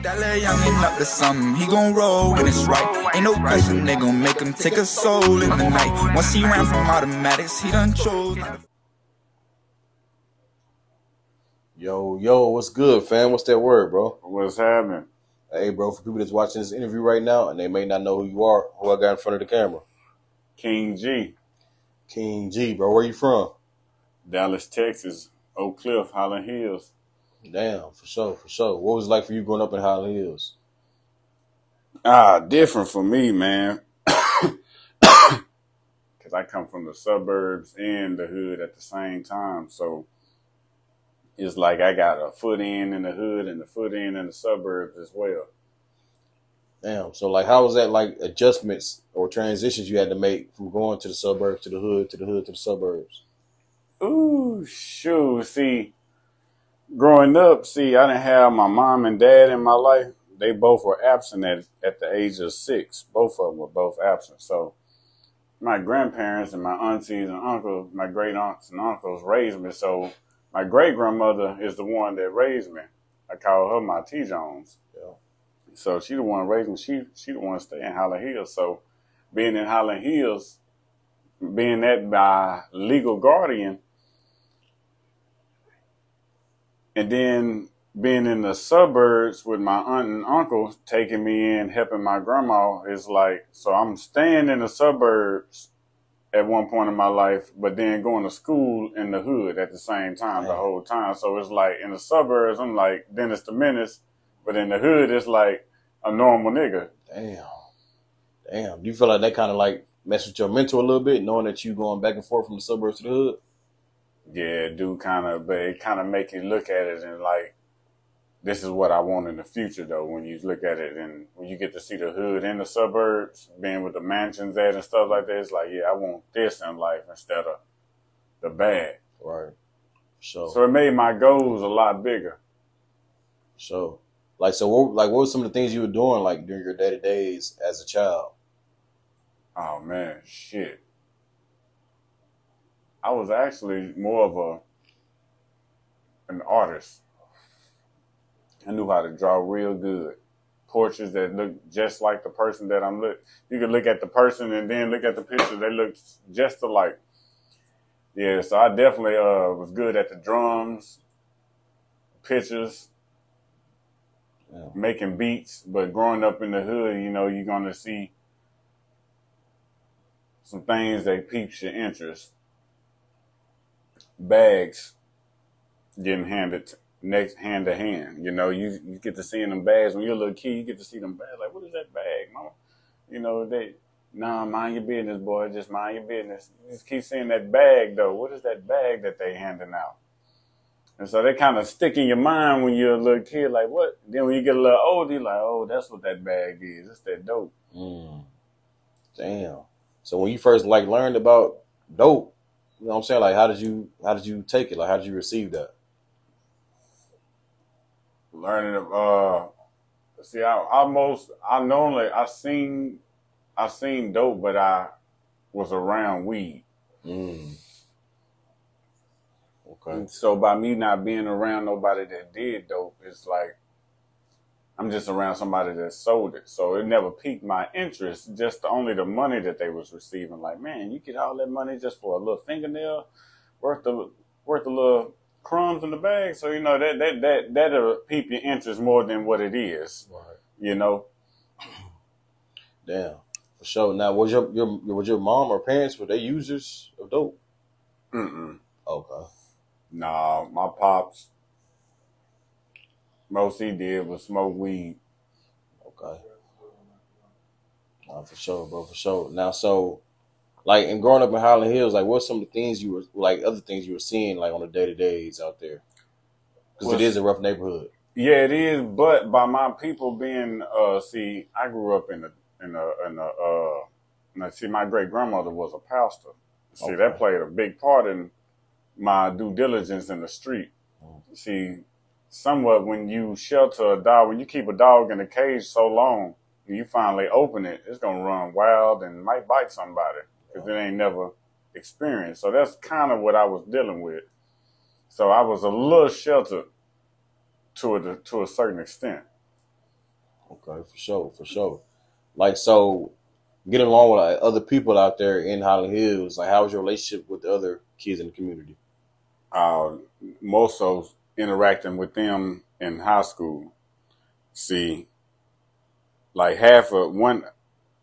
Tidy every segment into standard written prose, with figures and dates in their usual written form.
That little youngin' up to something, he gon' roll when it's right. Ain't no question, they gon' make him take a soul in the night. Once he ran from automatics, he done chose. Yo, what's good, fam? What's that word, bro? What's happening? Hey, bro, for people that's watching this interview right now and they may not know who you are, who I got in front of the camera. King G. King G, bro. Where you from? Dallas, Texas. Oak Cliff, Highland Hills. Damn, for sure. What was it like for you growing up in Highland Hills? Different for me, man. Because I come from the suburbs and the hood at the same time. So it's like I got a foot in the hood and a foot in the suburbs as well. Damn. So, like, how was that, like, adjustments or transitions you had to make from going to the suburbs to the hood to the hood to the suburbs? Ooh, shoot. See, growing up, I didn't have my mom and dad in my life. They both were absent at the age of 6. Both of them were both absent. So my grandparents and my aunties and uncles, my great aunts and uncles raised me. So my great grandmother is the one that raised me. I call her my T Jones. Yeah. So she the one raised me. She the one to stay in Highland Hills. So being in Highland Hills, being that by legal guardian, and then being in the suburbs with my aunt and uncle taking me in, helping my grandma is like, so I'm staying in the suburbs at one point in my life, but then going to school in the hood at the same time, the whole time. So it's like in the suburbs, I'm like Dennis the Menace, but in the hood, it's like a normal nigga. Damn. Do you feel like that kind of like mess with your mental a little bit, knowing that you going back and forth from the suburbs to the hood? Yeah, it do kind of, but it kind of make you look at it and like, this is what I want in the future, though, when you look at it and when you get to see the hood in the suburbs, being with the mansions at and stuff like that, it's like, yeah, I want this in life instead of the bad. Right. Sure. So it made my goals a lot bigger. Sure. Like, so what were some of the things you were doing, like, during your day-to-days as a child? Oh, man, shit. I was actually more of an artist. I knew how to draw real good. Portraits that look just like the person that I'm looking. You could look at the person and then look at the picture. They look just alike. Yeah, so I definitely was good at the drums, pictures, making beats. But growing up in the hood, you know, you're going to see some things that piques your interest. Bags getting handed hand to hand. You know, you get to see them bags when you're a little kid. You get to see them bags. Like, what is that bag, mama? You know, mind your business, boy. Just mind your business. You just keep seeing that bag, though. What is that bag that they handing out? And so they kind of stick in your mind when you're a little kid. Like, what? Then when you get a little older, you're like, oh, that's what that bag is. It's that dope. Damn. So when you first like learned about dope, you know what I'm saying? Like, how did you take it? Like, how did you receive that? Learning I seen dope, but I was around weed. Okay. So by me not being around nobody that did dope, it's like I'm just around somebody that sold it. So it never piqued my interest, just only the money that they was receiving. Like, man, you get all that money just for a little fingernail worth a little crumbs in the bag. So, you know, that'll pique your interest more than what it is. Right. You know? Damn. For sure. Now, was your mom or parents, were they users of dope? Mm-mm. Okay. Nah, my pops, most he did was smoke weed. Okay. For sure, bro. For sure. Now, so, like, and growing up in Highland Hills, like, what's some of the things you were, like, other things you were seeing, like, on the day-to-days out there? Because it is a rough neighborhood. Yeah, it is. But by my people being, I grew up my great grandmother was a pastor. See, that played a big part in my due diligence in the street. See, somewhat when you shelter a dog, when you keep a dog in a cage so long, and you finally open it, it's going to run wild and might bite somebody because it ain't never experienced. So that's kind of what I was dealing with. So I was a little sheltered to a certain extent. Okay, for sure, for sure. Like, so getting along with like, other people out there in Highland Hills, like, how was your relationship with the other kids in the community? Uh, Most so interacting with them in high school. See, like half of one,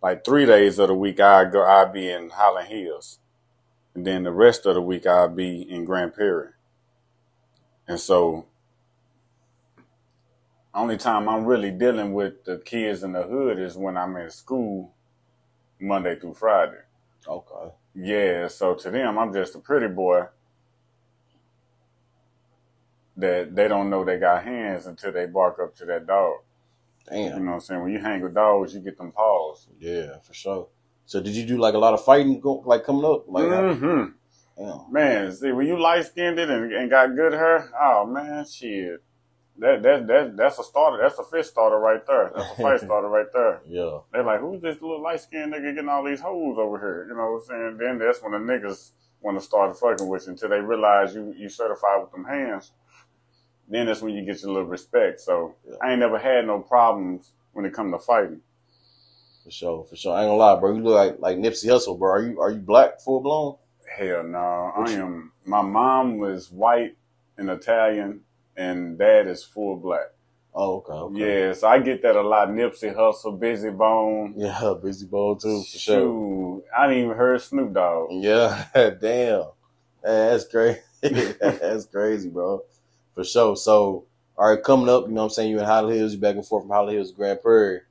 like 3 days of the week, I'd be in Highland Hills, and then the rest of the week I'd be in Grand Prairie. And so, only time I'm really dealing with the kids in the hood is when I'm in school Monday through Friday. Okay. Yeah, so to them, I'm just a pretty boy that they don't know they got hands until they bark up to that dog. Damn. You know what I'm saying? When you hang with dogs, you get them paws. Yeah, for sure. So did you do like a lot of fighting like coming up? Like, Mm-hmm. damn. Man, see, when you light skinned it and got good hair, oh man, shit. That's a starter. That's a fist starter right there. That's a fight starter right there. Yeah. They're like, who's this little light skinned nigga getting all these hoes over here? You know what I'm saying? Then that's when the niggas want to start fucking with you until they realize you certified with them hands. Then that's when you get your little respect. So Yeah. I ain't never had no problems when it come to fighting. For sure, for sure. I ain't gonna lie, bro. You look like Nipsey Hussle, bro. Are you black full blown? Hell no. I am. My mom was white and Italian, and dad is full black. Oh, okay. Yeah, so I get that a lot. Nipsey Hussle, Busy Bone. Yeah, Busy Bone too, for sure. Shoot, I didn't even heard Snoop Dogg. Yeah, damn. That's crazy. That's crazy, bro. For sure. So, all right, coming up, you know what I'm saying? You in Highland Hills, you back and forth from Highland Hills to Grand Prairie.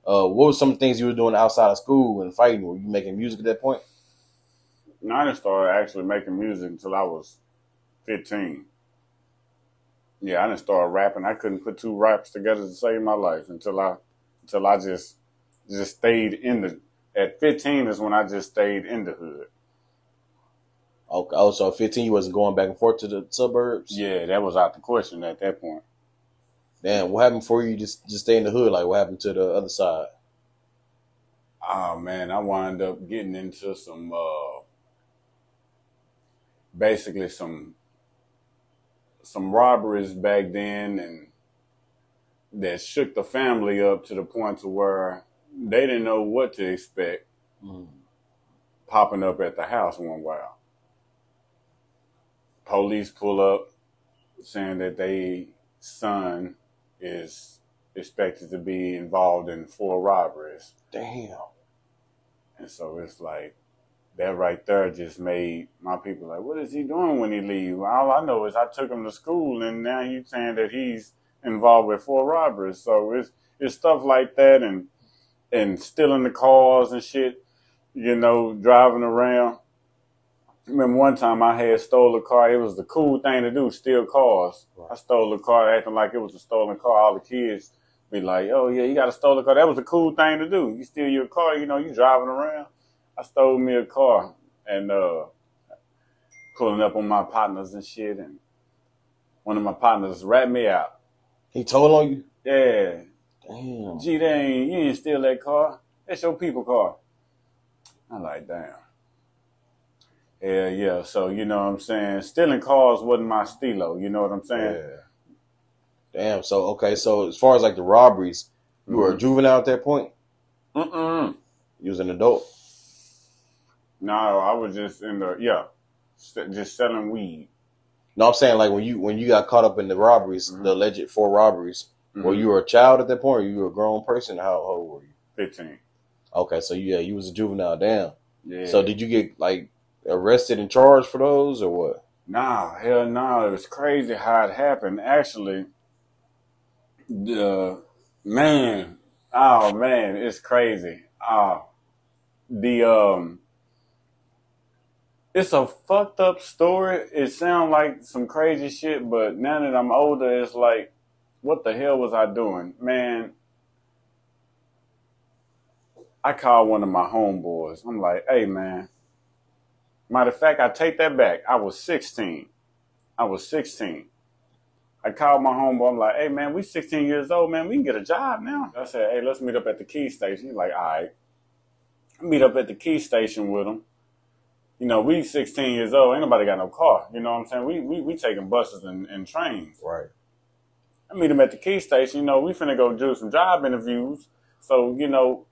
What were some things you were doing outside of school and fighting? Were you making music at that point? No, I didn't start actually making music until I was 15. Yeah, I didn't start rapping. I couldn't put two raps together to save my life until I just stayed in the. At 15 is when I just stayed in the hood. Okay. Oh, so at 15 you wasn't going back and forth to the suburbs? Yeah, that was out the question at that point. Damn, what happened for you just stay in the hood? Like, what happened to the other side? Oh man, I wound up getting into some basically some robberies back then, and that shook the family up to the point to where they didn't know what to expect popping up at the house one while. Police pull up saying that their son is expected to be involved in 4 robberies. Damn. And so it's like, that right there just made my people like, what is he doing when he leave? All I know is I took him to school, and now he's saying that he's involved with 4 robberies. So it's stuff like that, and stealing the cars and shit, you know, driving around. I remember one time I had stole a car. It was the cool thing to do, steal cars. Right. I stole a car acting like it was a stolen car. All the kids be like, oh, yeah, you got a stolen car. That was a cool thing to do. You steal your car, you know, you driving around. I stole me a car and pulling up on my partners and shit. And one of my partners ratted me out. He told on you? Yeah. Damn. Gee, you didn't steal that car. That's your people car. I'm like, damn. Yeah. So, you know what I'm saying? Stealing cars wasn't my stilo. You know what I'm saying? Yeah. Damn. So, okay. So, as far as like the robberies, you were a juvenile at that point? Mm-mm. You was an adult? No, I was just just selling weed. No, I'm saying like when you got caught up in the robberies, the alleged 4 robberies, were you a child at that point, or you were a grown person? How old were you? 15. Okay, so you was a juvenile. Damn. Yeah. So did you get like arrested and charged for those, or what? Nah, hell no. It was crazy how it happened. Actually, oh man, it's crazy. It's a fucked up story. It sounds like some crazy shit, but now that I'm older, it's like, what the hell was I doing? Man, I called one of my homeboys. I'm like, hey, man. Matter of fact, I take that back. I was 16. I called my homeboy. I'm like, hey, man, we 16 years old, man. We can get a job now. I said, hey, let's meet up at the key station. He's like, all right. Meet up at the key station with him. You know, we 16 years old. Ain't nobody got no car. You know what I'm saying? We taking buses and trains. Right. I meet him at the key station. You know, we finna go do some job interviews. So, you know,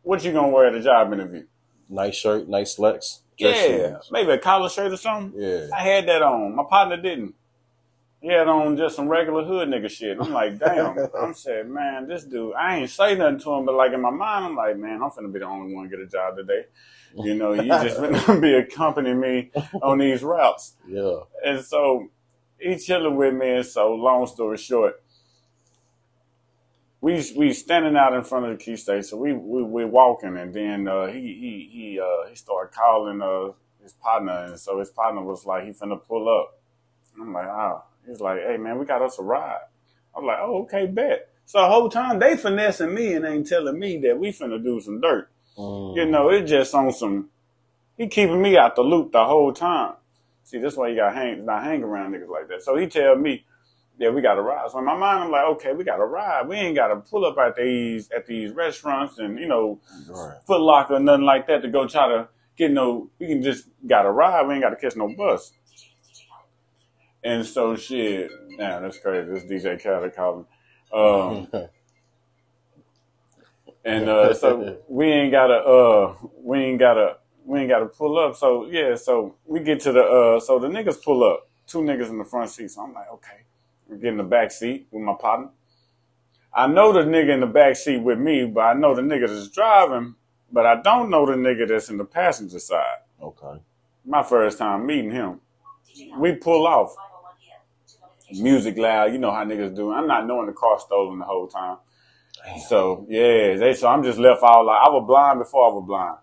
what you gonna wear at a job interview? Nice shirt, nice slacks. Yeah, maybe a collar shirt or something. Yeah. I had that on. My partner didn't. He had on just some regular hood nigga shit. I'm like, damn. I'm saying, man, this dude, I ain't say nothing to him, but like in my mind, I'm like, man, I'm finna be the only one to get a job today. You know, you just finna be accompanying me on these routes. Yeah. And so he chilling with me, and so long story short, we standing out in front of the key station. So we walking, and then he started calling his partner, and so his partner was like, he finna pull up. I'm like, oh. He's like, hey man, we got us a ride. I'm like, oh, okay, bet. So the whole time they finessing me and ain't telling me that we finna do some dirt. You know, it's just on some. He keeping me out the loop the whole time. See, that's why you got not hang around niggas like that. So he tell me, yeah, we got a ride. So in my mind, I'm like, okay, we got a ride. We ain't got to pull up at these restaurants and, you know, Foot Locker or nothing like that to go try to get no. We can just got a ride. We ain't got to catch no bus. And so shit, nah, that's crazy. This DJ Khaled calling. So we ain't gotta pull up. So yeah, so we get to so the niggas pull up. 2 niggas in the front seat. So I'm like, okay, we get in the back seat with my partner. I know the nigga in the back seat with me, but I know the nigga that's driving, but I don't know the nigga that's in the passenger side. Okay. My first time meeting him. We pull off. Music loud, you know how niggas do. I'm not knowing the car stolen the whole time. Damn. So yeah, so I'm just left out like I was blind before I was blind.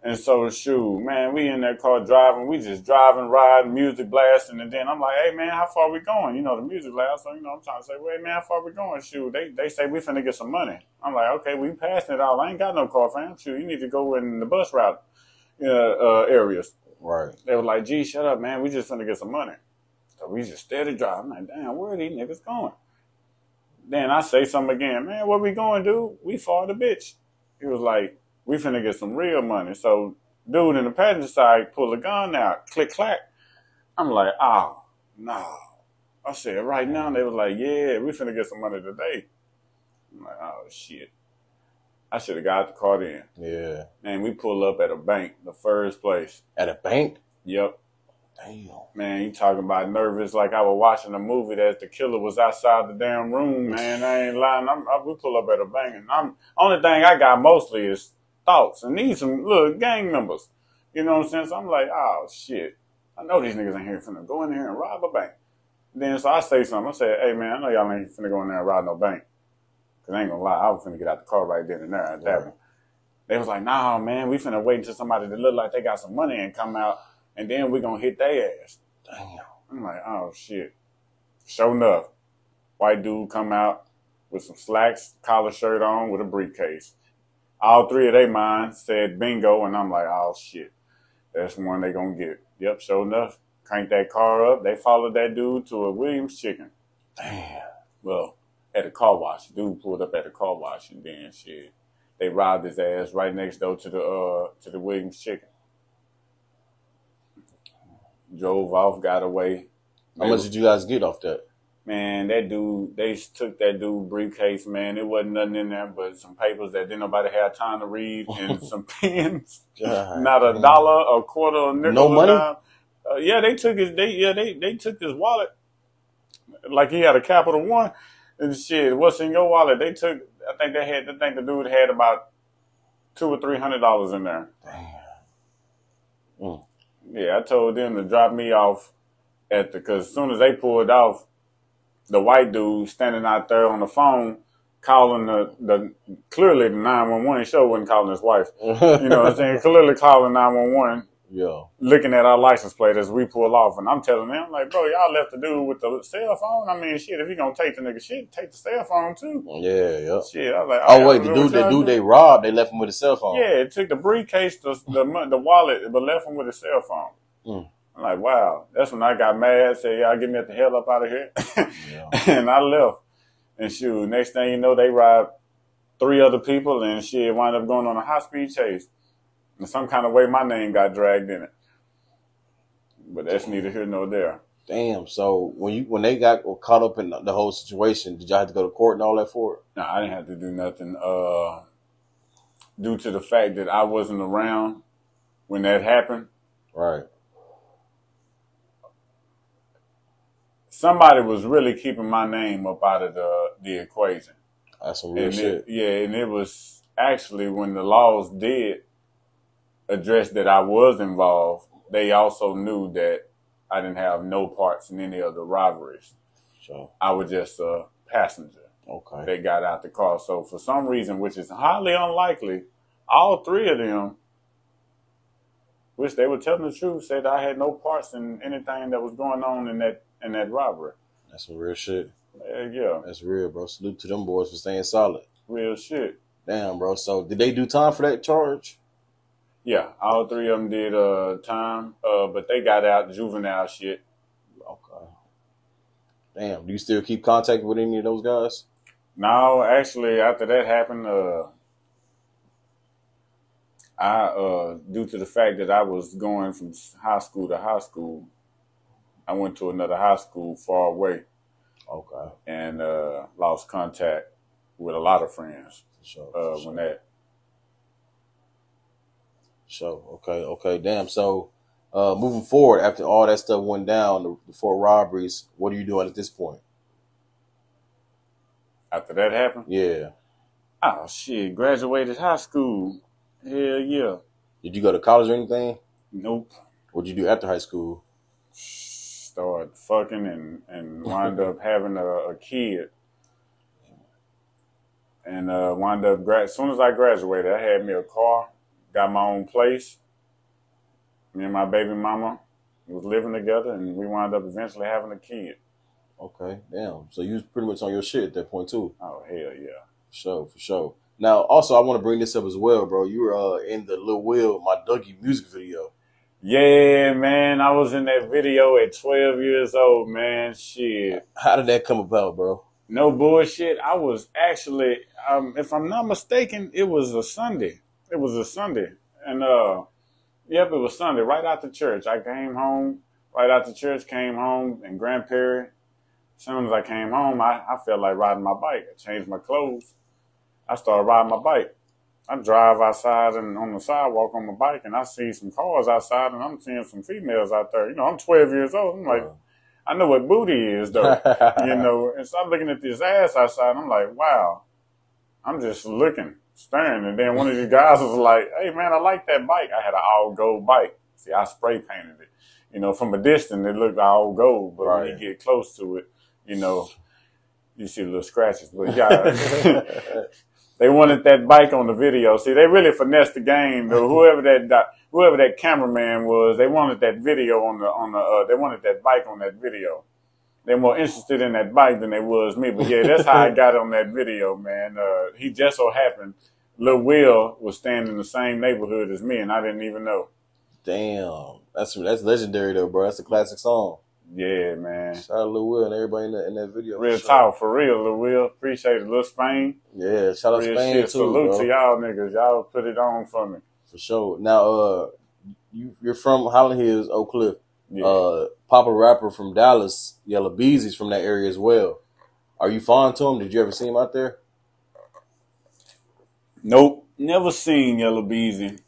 And so shoot, man, we in that car driving, we just driving, riding, music blasting, and then I'm like, hey man, how far we going? You know, the music loud, so you know I'm trying to say, wait man, how far we going? Shoot, they say we finna get some money. I'm like, okay, we passing it all. I ain't got no car, fam. Shoot, you need to go in the bus route areas. Right. They were like, gee, shut up, man, we just finna get some money. So we just steady driving. I'm like, damn, where are these niggas going? Then I say something again. Man, where we going, dude? We fought the bitch. He was like, we finna get some real money. So dude in the passenger side pull a gun out. Click, clack. I'm like, oh, no. I said, right now. They was like, yeah, we finna get some money today. I'm like, oh, shit. I should have got the car then. Yeah. And we pull up at a bank, the first place. At a bank? Yep. Damn. Man, you talking about nervous like I was watching a movie that the killer was outside the damn room, man. I ain't lying. We pull up at a bank, and only thing I got mostly is thoughts and these some little gang members. You know what I'm saying? So I'm like, oh, shit. I know these niggas ain't here finna go in here and rob a bank. Then so I say something. I say, hey, man, I know y'all ain't finna go in there and rob no bank. Because I ain't gonna lie, I was finna get out the car right then and there at that one. They was like, nah, man, we finna wait until somebody that look like they got some money and come out. And then we gonna hit their ass. Damn. I'm like, oh shit. Sure enough, white dude come out with some slacks, collar shirt on, with a briefcase. All 3 of their minds said bingo, and I'm like, oh shit. That's one they gonna get. Yep, sure enough. Cranked that car up. They followed that dude to a Williams Chicken. Damn. Well, at a car wash. Dude pulled up at a car wash, and then shit. They robbed his ass right next door to the Williams Chicken. Drove off, got away. How much did you guys get off that? Man, that dude, they took that dude briefcase, man. It wasn't nothing in there but some papers that didn't nobody have time to read and some pens. Not $1, a quarter, a nickel. No money? Yeah, they took they took his wallet. Like he had a Capital One and shit. What's in your wallet? They took, I think the dude had about $200 or $300 in there. Damn. Yeah, I told them to drop me off because as soon as they pulled off, the white dude standing out there on the phone calling clearly the 911 show wasn't calling his wife. You know what I'm saying? Clearly calling 911. Yeah. Looking at our license plate as we pull off. And I'm telling them, like, bro, y'all left the dude with the cell phone. I mean, shit, if you gonna take the nigga shit, take the cell phone too. Yeah, yeah. Shit, I was like, oh wait, the dude they robbed, they left him with a cell phone. Yeah, it took the briefcase, the wallet, but left him with a cell phone. I'm like, wow. That's when I got mad, said, y'all get me the hell up out of here. And I left. And shoot, next thing you know, they robbed 3 other people and shit wound up going on a high-speed chase. In some kind of way, my name got dragged in it. But that's neither here nor there. Damn. So when they got caught up in the whole situation, did y'all have to go to court and all that for it? No, I didn't have to do nothing. Due to the fact that I wasn't around when that happened. Right. Somebody was really keeping my name up out of the equation. That's some real shit. And it was actually when the laws did address that I was involved, they also knew that I didn't have no parts in any of the robberies. So I was just a passenger. Okay. They got out the car. So for some reason, which is highly unlikely, all three of them, which they were telling the truth, said I had no parts in anything that was going on in that robbery. That's some real shit. Yeah. That's real, bro. Salute to them boys for staying solid. Real shit. Damn, bro. So did they do time for that charge? Yeah, all three of them did time, but they got out juvenile shit. Okay. Damn. Do you still keep contact with any of those guys? No, actually, after that happened, due to the fact that I was going from high school to high school, I went to another high school far away. Okay. And lost contact with a lot of friends. For sure. When that. So okay. Damn. So moving forward, after all that stuff went down, the 4 robberies, what are you doing at this point? After that happened? Yeah. Oh, shit. Graduated high school. Hell yeah. Did you go to college or anything? Nope. What'd you do after high school? Started fucking and wound up having a kid. And wound up, as soon as I graduated, I had me a car, got my own place. Me and my baby mama was living together, and we wound up eventually having a kid. Okay, damn. So you was pretty much on your shit at that point too. Oh, hell yeah. For sure. Now, also, I want to bring this up as well, bro. You were in the Lil Will, My Dougie music video. Yeah, man. I was in that video at 12 years old, man. Shit. How did that come about, bro? No bullshit. I was actually, if I'm not mistaken, it was a Sunday. And, yep, it was Sunday, right after church. I came home, right after church, came home in Grand Prairie. As soon as I came home, I felt like riding my bike. I changed my clothes. I started riding my bike. I drive outside and on the sidewalk on my bike, and I see some cars outside, and I'm seeing some females out there. You know, I'm 12 years old. I'm like, I know what booty is, though. You know, and so I'm looking at this ass outside, and I'm like, wow. I'm just looking, staring, and then one of these guys was like, hey, man, I like that bike. I had an all gold bike. See, I spray painted it. You know, from a distance, it looked all gold, but when you get close to it, you know, you see little scratches. But yeah, they wanted that bike on the video. See, they really finessed the game. Though. Whoever that cameraman was, they wanted that video they wanted that bike on that video. They're more interested in that bike than they was me. But yeah, that's how I got on that video, man. He just so happened, Lil Will was staying in the same neighborhood as me, and I didn't even know. Damn, that's legendary though, bro. That's a classic song. Yeah, man. Shout out Lil Will and everybody in that video. Real talk, for real, Lil Will. Appreciate it, Lil Spain. Yeah, shout out real Spain shit. too. Salute bro. to y'all niggas. Y'all put it on for me. For sure. Now, you're from Highland Hills, Oak Cliff. Yeah. Popular rapper from Dallas, Yellow Beezy's from that area as well. Are you fond to him? Did you ever see him out there? Nope, never seen Yellow Beezy.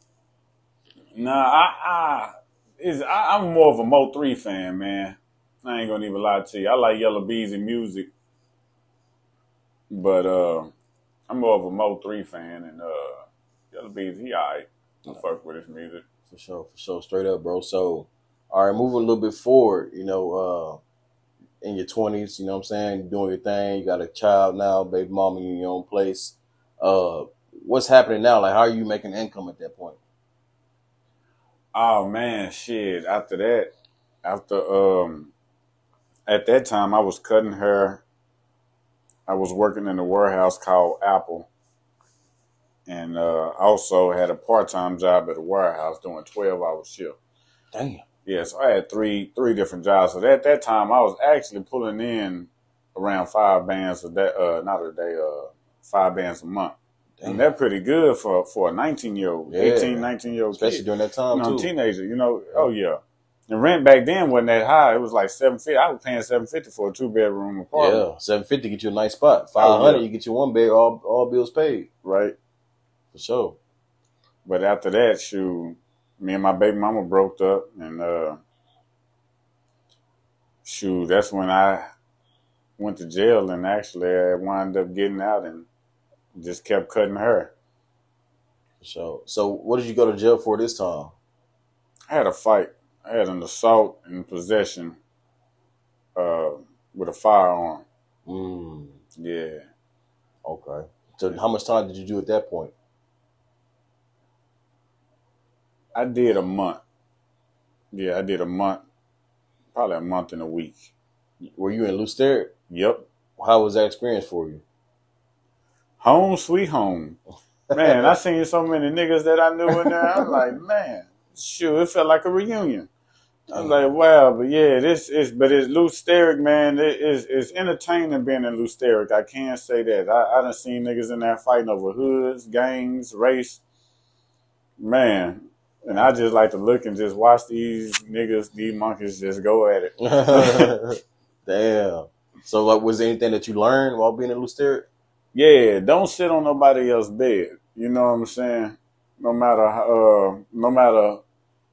Nah, I'm more of a Mo 3 fan, man. I ain't gonna even lie to you. I like Yellow Beezy music, but I'm more of a Mo 3 fan, and Yellow Beezy, he alright. I fuck with his music. For sure, straight up, bro. So, all right, moving a little bit forward, you know, in your 20s, you know what I'm saying, you're doing your thing, you got a child now, baby mama, you in your own place. What's happening now? Like, how are you making income at that point? Oh man, shit. After that, at that time, I was cutting hair. I was working in a warehouse called Apple, and also had a part-time job at a warehouse doing 12-hour shift. Damn. Yeah, so I had three different jobs. So at that time, I was actually pulling in around 5 bands a day, not a day, 5 bands a month. Damn. And that's pretty good for a 19-year-old, 18, 19-year-old especially kid. during that time, too. Teenager, oh yeah. The rent back then wasn't that high. It was like $750. I was paying $750 for a 2-bedroom apartment. Yeah, $750 get you a nice spot. $500 you get you one bed, all bills paid. Right. For sure. But after that, shoot, me and my baby mama broke up, and shoot, that's when I went to jail, and actually I wound up getting out and just kept cutting her. For sure. So what did you go to jail for this time? I had a fight. I had an assault and possession with a firearm. Yeah. Okay. So how much time did you do at that point? I did a month. Yeah, I did a month. Probably a month and a week. Were you in Lucerne? Yep. How was that experience for you? Home sweet home. Man, I seen so many niggas that I knew in there. I'm like, man, shoot, it felt like a reunion. I was like, wow, but yeah, it's Lucerne, man. It's entertaining being in Lucerne. I can't say that. I done seen niggas in there fighting over hoods, gangs, race. Man. And I just like to look and just watch these niggas, these monkeys just go at it. Damn. So, like, was there anything that you learned while being in Lucerne? Yeah, don't sit on nobody else's bed. You know what I'm saying? No matter,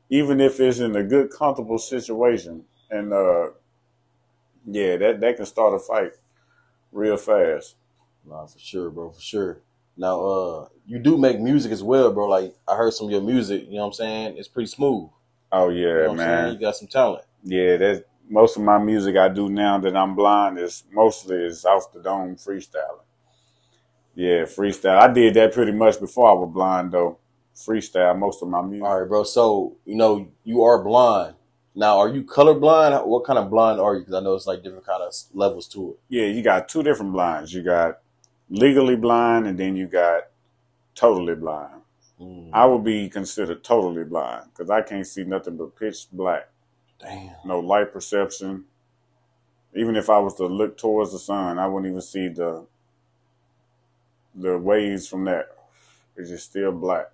even if it's in a good, comfortable situation. And, yeah, that can start a fight real fast. Nah, for sure, bro, for sure. Now, you do make music as well, bro. Like, I heard some of your music, you know what I'm saying? It's pretty smooth. Oh, yeah, you know man. You got some talent. Yeah, that's most of my music I do now that I'm blind is mostly off the dome freestyling. Yeah, freestyle. I did that pretty much before I was blind, though. Freestyle most of my music. All right, bro. So, you are blind. Now, are you colorblind? What kind of blind are you? Because I know it's like different kind of levels to it. Yeah, you got two different blinds. You got legally blind, and then you got totally blind. I would be considered totally blind because I can't see nothing but pitch black. Damn. No light perception. Even if I was to look towards the sun, I wouldn't even see the waves from that. It's just still black.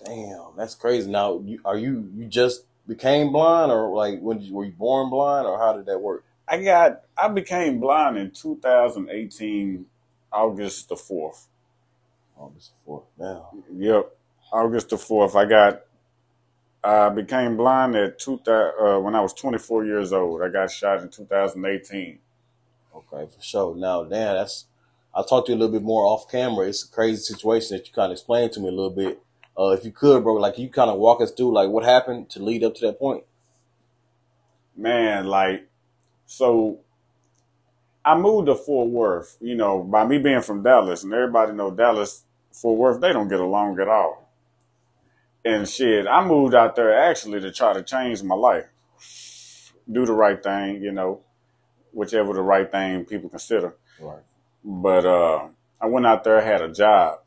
Damn, that's crazy. Now, you just became blind, or like were you born blind, or how did that work? I became blind in 2018. August the 4th. August the 4th. Now. Yep. August the 4th. I became blind when I was 24 years old. I got shot in 2018. Okay, for sure. Now, damn, I'll talk to you a little bit more off camera. It's a crazy situation that you kind of explained to me a little bit. If you could, bro, like you kind of walk us through like what happened to lead up to that point. Man, so I moved to Fort Worth, by me being from Dallas, and everybody know Dallas, Fort Worth, they don't get along at all. And shit, I moved out there actually to try to change my life. Do the right thing, whichever the right thing people consider. Right. But I went out there, had a job.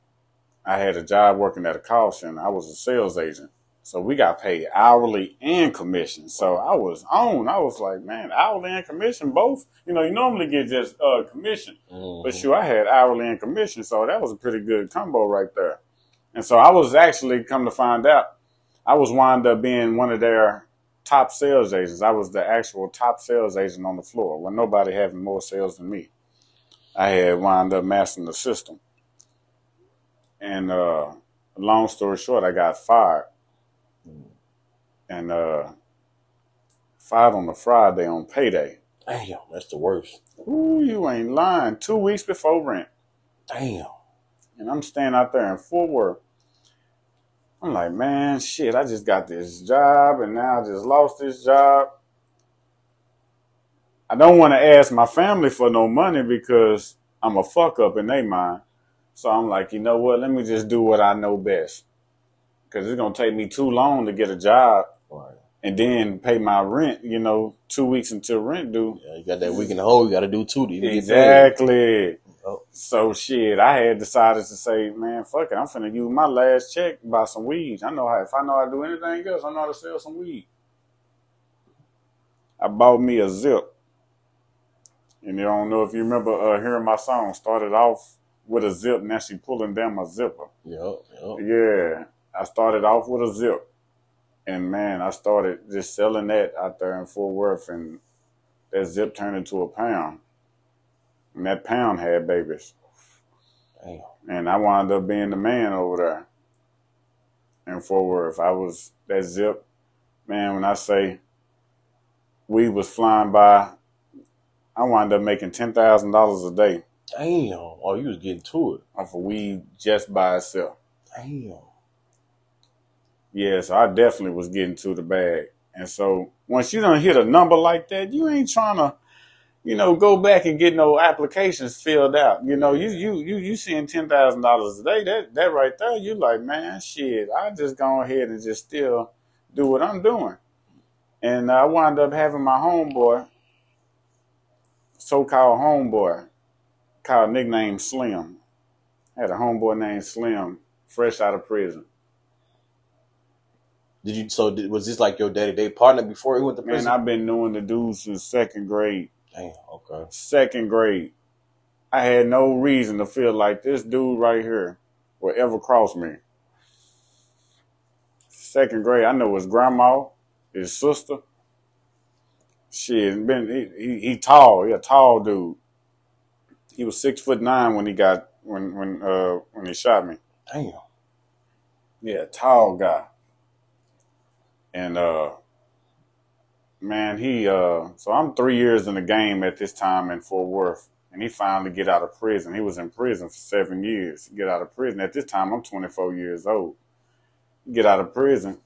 I had a job working at a call center. I was a sales agent. So we got paid hourly and commission. So I was on. I was like, man, hourly and commission both? You normally get just commission. Mm-hmm. But shoot, I had hourly and commission. So that was a pretty good combo right there. And so I was actually, come to find out, I was wound up being one of their top sales agents. I was the actual top sales agent on the floor. When nobody having more sales than me. I had wound up mastering the system. And long story short, I got fired. And fired on a Friday on payday. Damn, that's the worst. Ooh, you ain't lying. 2 weeks before rent. Damn. And I'm standing out there in Fort Worth. I'm like, man, shit, I just got this job and now I just lost this job. I don't want to ask my family for no money because I'm a fuck up in their mind. So I'm like, you know what? Let me just do what I know best. Because it's going to take me too long to get a job. Right. And then pay my rent, 2 weeks until rent due. Yeah, you got that week in the hole, you got to do too. Exactly. Oh. So shit, I had decided to say, man, fuck it. I'm finna use my last check to buy some weed. If I know how to do anything else, I know how to sell some weed. I bought me a zip. And I don't know if you remember hearing my song. Started off with a zip, now she pulling down my zipper. Yep. Yeah. I started off with a zip. And man, I started just selling that out there in Fort Worth, and that zip turned into a pound. And that pound had babies. Damn. And I wound up being the man over there in Fort Worth. I was that zip, man, when I say weed was flying by, I wound up making $10,000 a day Damn. Oh, you was getting to it. off of weed just by itself. Damn. Yeah, so I definitely was getting to the bag. And so once you done hit a number like that, you ain't trying to, go back and get no applications filled out. You seeing $10,000 a day, that right there, you like, man, shit, I just go ahead and just still do what I'm doing. And I wound up having my homeboy, so-called homeboy, called nickname Slim. I had a homeboy named Slim, fresh out of prison. Was this like your day-to-day partner before he went to prison? Man, I've been knowing the dude since second grade. Damn, okay. Second grade. I had no reason to feel like this dude right here will ever cross me. Second grade, I know his grandma, his sister. Shit, he tall. He a tall dude. He was 6'9" when he shot me. Damn. Yeah, tall guy. And man, so I'm 3 years in the game at this time in Fort Worth, and he finally get out of prison. He was in prison for 7 years. He get out of prison. At this time, I'm 24 years old. He get out of prison.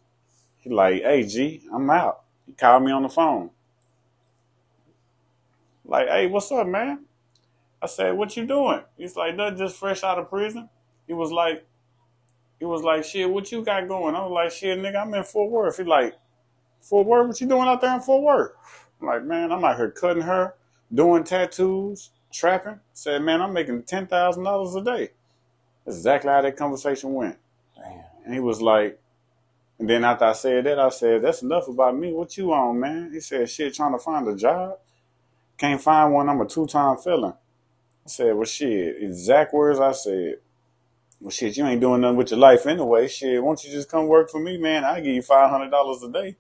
He like, hey, G, I'm out. He called me on the phone. Like, hey, what's up, man? I said, what you doing? He's like, nothing, just fresh out of prison. He was like, shit, what you got going? I was like, shit, nigga, I'm in Fort Worth. He like, Fort Worth? What you doing out there in Fort Worth? I'm like, man, I'm out here cutting hair, doing tattoos, trapping. I said, man, I'm making $10,000 a day. That's exactly how that conversation went. Damn. And he was like, and then after I said that, I said, that's enough about me. What you on, man? He said, shit, trying to find a job. Can't find one. I'm a 2-time felon. I said, well, shit, exact words I said. Well, shit, you ain't doing nothing with your life anyway. Shit, why don't you just come work for me, man? I'll give you $500 a day.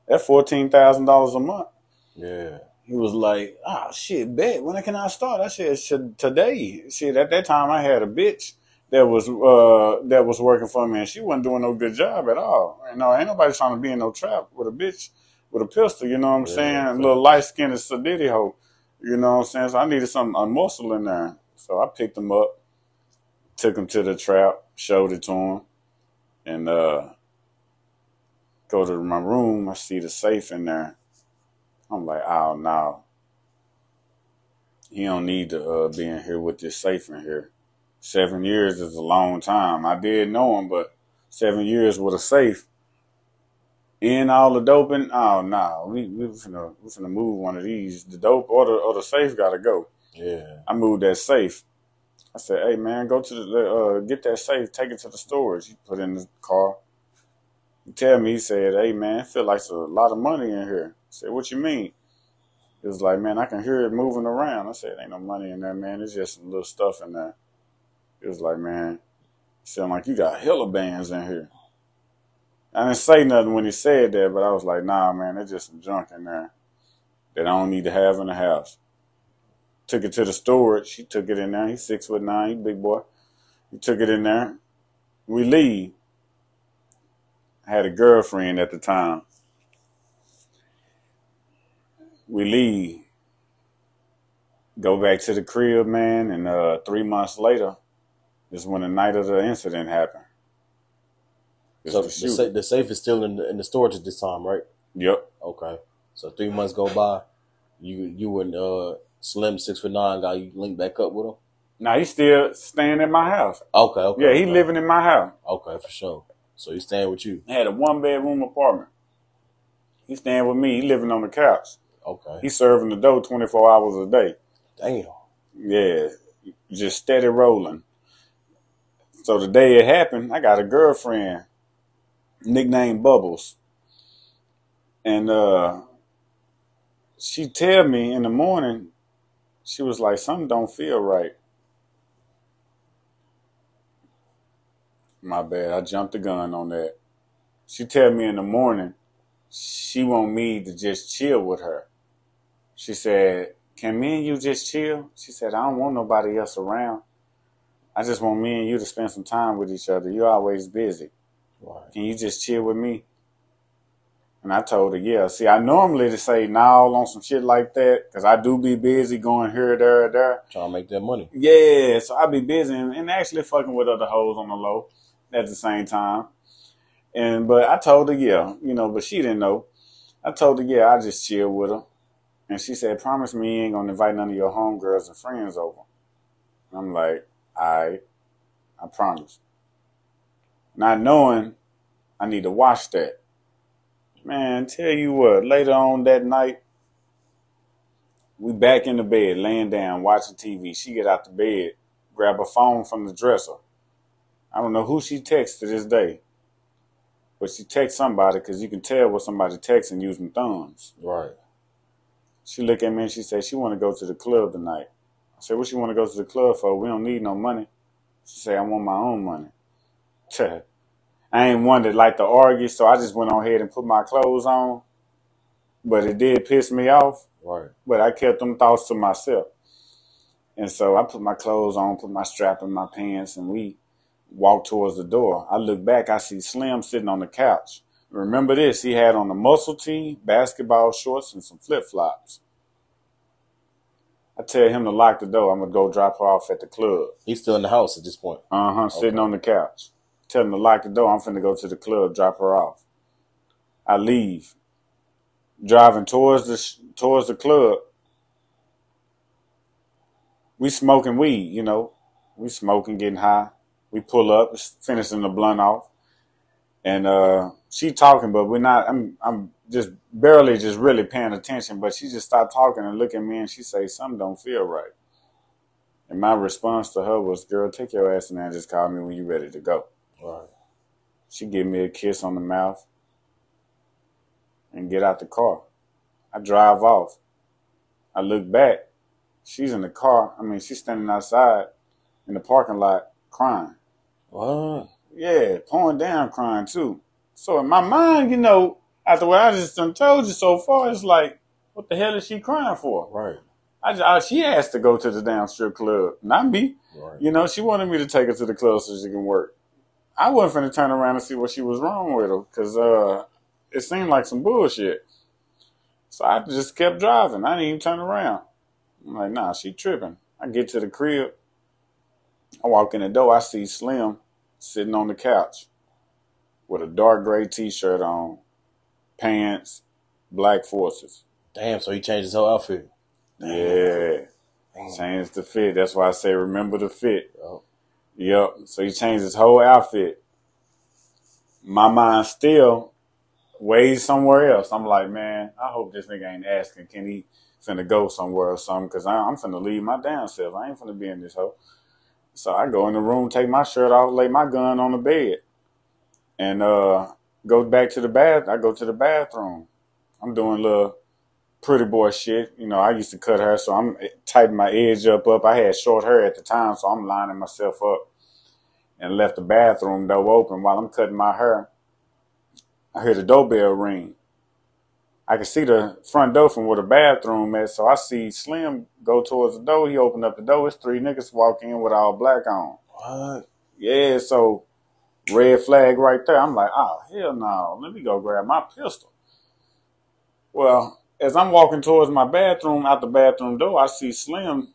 That's $14,000 a month. Yeah. He was like, shit, bet. When can I start? I said, today. Shit, at that time I had a bitch that was working for me, and she wasn't doing no good job at all. Ain't nobody trying to be in no trap with a bitch with a pistol, you know what I'm saying? A little light-skinned sadiddy hoe, you know what I'm saying? So I needed a muscle in there. So I picked him up, took him to the trap, showed it to him, and go to my room. I see the safe in there. I'm like, oh, no. He don't need to be in here with this safe in here. 7 years is a long time. I did know him, but 7 years with a safe in all the doping. Oh, no. We finna move one of these. The dope or the safe got to go. Yeah. I moved that safe. I said, hey, man, go to the get that safe, take it to the storage. He put it in the car. He tell me, he said, hey, man, I feel like there's a lot of money in here. I said, what you mean? It was like, man, I can hear it moving around. I said, ain't no money in there, man. It's just some little stuff in there. It was like, man, it sound like you got hella bands in here. I didn't say nothing when he said that, but I was like, nah, man, there's just some junk in there that I don't need to have in the house. Took it to the storage. He took it in there. He's 6'9", he big boy. He took it in there. We leave. I had a girlfriend at the time. We leave. Go back to the crib, man, and 3 months later is when the night of the incident happened. So the safe is still in the storage at this time, right? Yep. Okay. So 3 months go by. You and Slim 6'9" guy, you link back up with him? Now he's still staying at my house. Okay. Yeah, he living in my house. Okay, for sure. So he's staying with you. I had a 1-bedroom apartment. He's staying with me. He living on the couch. Okay. He's serving the dough 24 hours a day. Damn. Yeah, just steady rolling. So the day it happened, I got a girlfriend, nicknamed Bubbles. And she tell me in the morning, she was like, something don't feel right. My bad, I jumped the gun on that. She tell me in the morning she want me to just chill with her. She said, can me and you just chill? She said, I don't want nobody else around. I just want me and you to spend some time with each other. You're always busy. Right. Can you just chill with me? And I told her, yeah. See, I normally to say no on some shit like that because I do be busy going here, there. Trying to make that money. Yeah, so I be busy and actually fucking with other hoes on the low at the same time. But I told her, yeah, but she didn't know. I told her, yeah, I just chill with her. And she said, promise me you ain't gonna invite none of your homegirls and friends over. And I'm like, I promise. Not knowing I need to watch that. Man, tell you what, later on that night, we back in the bed, laying down, watching TV. She get out the bed, grab a phone from the dresser. I don't know who she texts to this day. But she texts somebody because you can tell what somebody texting using thumbs. Right. She look at me and she said she want to go to the club tonight. I said, what you want to go to the club for? We don't need no money. She said, I want my own money. I ain't one that like to argue, so I just went on ahead and put my clothes on. But it did piss me off. Right. But I kept them thoughts to myself. And so I put my clothes on, put my strap in my pants, and we walked towards the door. I look back, I see Slim sitting on the couch. Remember this, he had on a muscle tee, basketball shorts, and some flip-flops. I tell him to lock the door. I'm going to go drop her off at the club. He's still in the house at this point. Sitting on the couch. Tell him to lock the door. I'm finna go to the club, drop her off. I leave. Driving towards the club. We smoking weed, We smoking, getting high. We pull up, finishing the blunt off. And she talking, but we're not, I'm just barely just really paying attention, but she just started talking and look at me and she say, something don't feel right. And my response to her was, girl, take your ass in there and just call me when you're ready to go. Right. She give me a kiss on the mouth and get out the car. I drive off. I look back. She's in the car. She's standing outside in the parking lot crying. What? Yeah, pouring down crying too. So in my mind, after what I just done told you so far, it's like, what the hell is she crying for? Right. She asked to go to the damn strip club, not me. Right. She wanted me to take her to the club so she can work. I wasn't finna turn around and see what she was wrong with her because it seemed like some bullshit. So I just kept driving. I didn't even turn around. I'm like, nah, she tripping. I get to the crib. I walk in the door. I see Slim sitting on the couch with a dark gray T-shirt on, pants, black forces. Damn, so he changed his whole outfit. Yeah. Changed the fit. That's why I say remember the fit. Yep. So he changed his whole outfit. My mind still weighs somewhere else. I'm like, man, I hope this nigga ain't asking, can he finna go somewhere or something? Because I'm finna leave my damn self. I ain't finna be in this hoe. So I go in the room, take my shirt off, lay my gun on the bed, and go back to the bath. I go to the bathroom. I'm doing little pretty boy shit. I used to cut hair, so I'm tightening my edge up. I had short hair at the time, so I'm lining myself up and left the bathroom door open while I'm cutting my hair. I hear the doorbell ring. I can see the front door from where the bathroom is, so I see Slim go towards the door. He opened up the door. It's 3 niggas walk in with all black on. What? Yeah, so red flag right there. I'm like, oh, hell no. Let me go grab my pistol. Well, as I'm walking towards my bathroom, out the bathroom door, I see Slim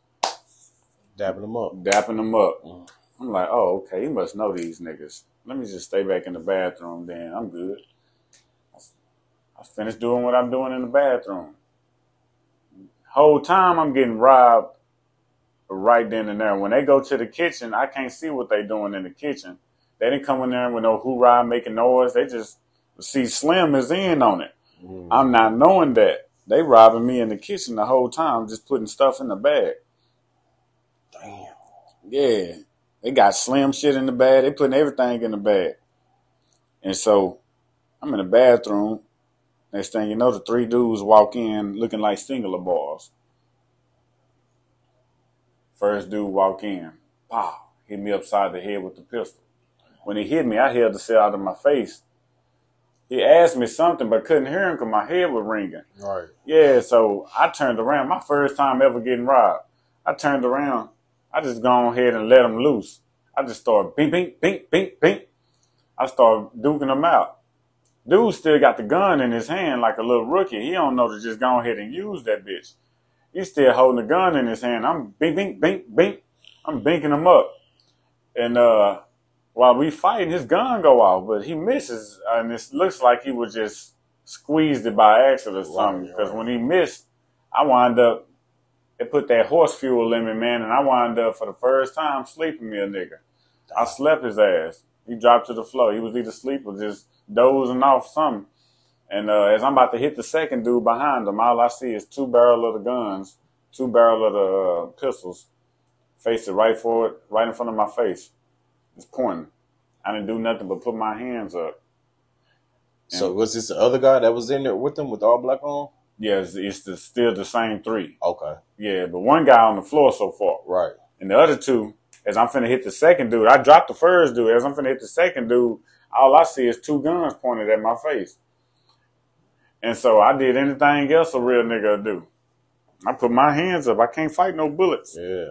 Dapping him up. I'm like, oh, okay, he must know these niggas. Let me just stay back in the bathroom then. I'm good. I finished doing what I'm doing in the bathroom. Whole time I'm getting robbed right then and there. When they go to the kitchen, I can't see what they doing in the kitchen. They didn't come in there with no hoorah making noise. They just see Slim is in on it. I'm not knowing that. They robbing me in the kitchen the whole time, just putting stuff in the bag. Damn. Yeah. They got Slim shit in the bag. They putting everything in the bag. And so I'm in the bathroom. Next thing you know, the 3 dudes walk in looking like singular bars. First dude walk in. Pow. Hit me upside the head with the pistol. When he hit me, I held the shit out of my face. He asked me something, but couldn't hear him because my head was ringing. Right. Yeah, so I turned around. My first time ever getting robbed. I turned around. I just gone ahead and let him loose. I just started bing, bing, bing, bing, bing. I started duking him out. Dude still got the gun in his hand like a little rookie. He don't know to just go ahead and use that bitch. He's still holding the gun in his hand. I'm bing, bing, bing, bing. I'm binking him up. And while we fighting, his gun go off, but he misses, and it looks like he was just squeezed it by accident or something. Because when he missed, I wound up, it put that horse fuel in me, man, and I wound up for the first time sleeping me a nigga. I slept his ass. He dropped to the floor. He was either asleep or just dozing off something. And as I'm about to hit the second dude behind him, all I see is two barrel of the guns, two barrel of the pistols, faced it right forward, right in front of my face. It's pointing. I didn't do nothing but put my hands up. And so was this the other guy that was in there with them with all black on? Yeah, still the same three. Okay. Yeah, but one guy on the floor so far. Right. And the other two, as I'm finna hit the second dude, I dropped the first dude. As I'm finna hit the second dude, all I see is two guns pointed at my face. And so I did anything else a real nigga would do. I put my hands up. I can't fight no bullets. Yeah.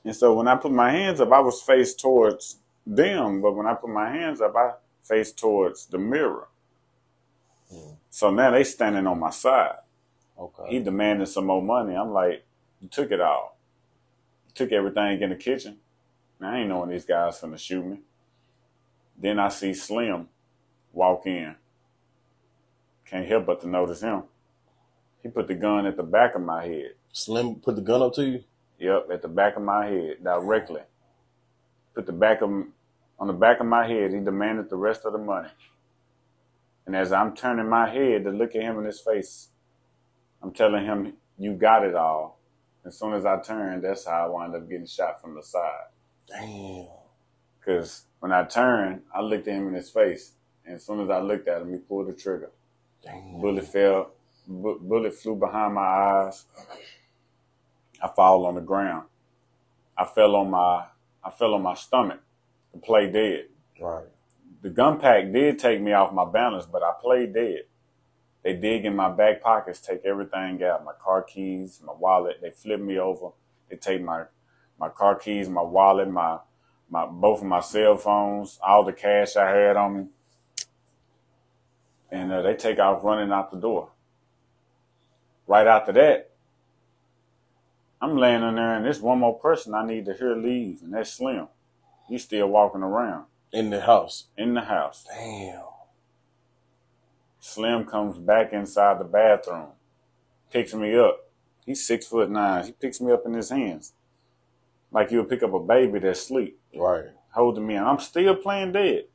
And so when I put my hands up, I was faced towards them. But when I put my hands up, I faced towards the mirror. So now they standing on my side. Okay. He demanded some more money. I'm like, you took it all. You took everything in the kitchen. Now, I ain't knowing these guys finna shoot me. Then I see Slim walk in. Can't help but to notice him. He put the gun at the back of my head. Slim put the gun up to you? Yep, at the back of my head, directly. Put the back of on the back of my head. He demanded the rest of the money. And as I'm turning my head to look at him in his face, I'm telling him, you got it all. As soon as I turned, that's how I wound up getting shot from the side. Damn. Because when I turned, I looked at him in his face. And as soon as I looked at him, he pulled the trigger. Damn. Bullet flew behind my eyes. I fall on the ground. I fell on my stomach to play dead. Right. The gun pack did take me off my balance, but I played dead. They dig in my back pockets, take everything out, my car keys, my wallet. They flip me over. They take my car keys, my wallet, my both of my cell phones, all the cash I had on me. And they take off running out the door. Right after that, I'm laying in there, and there's one more person I need to hear leave, and that's Slim. He's still walking around. In the house? In the house. Damn. Slim comes back inside the bathroom, picks me up. He's 6'9". He picks me up in his hands. Like you would pick up a baby that's asleep. Right. Holding me, and I'm still playing dead.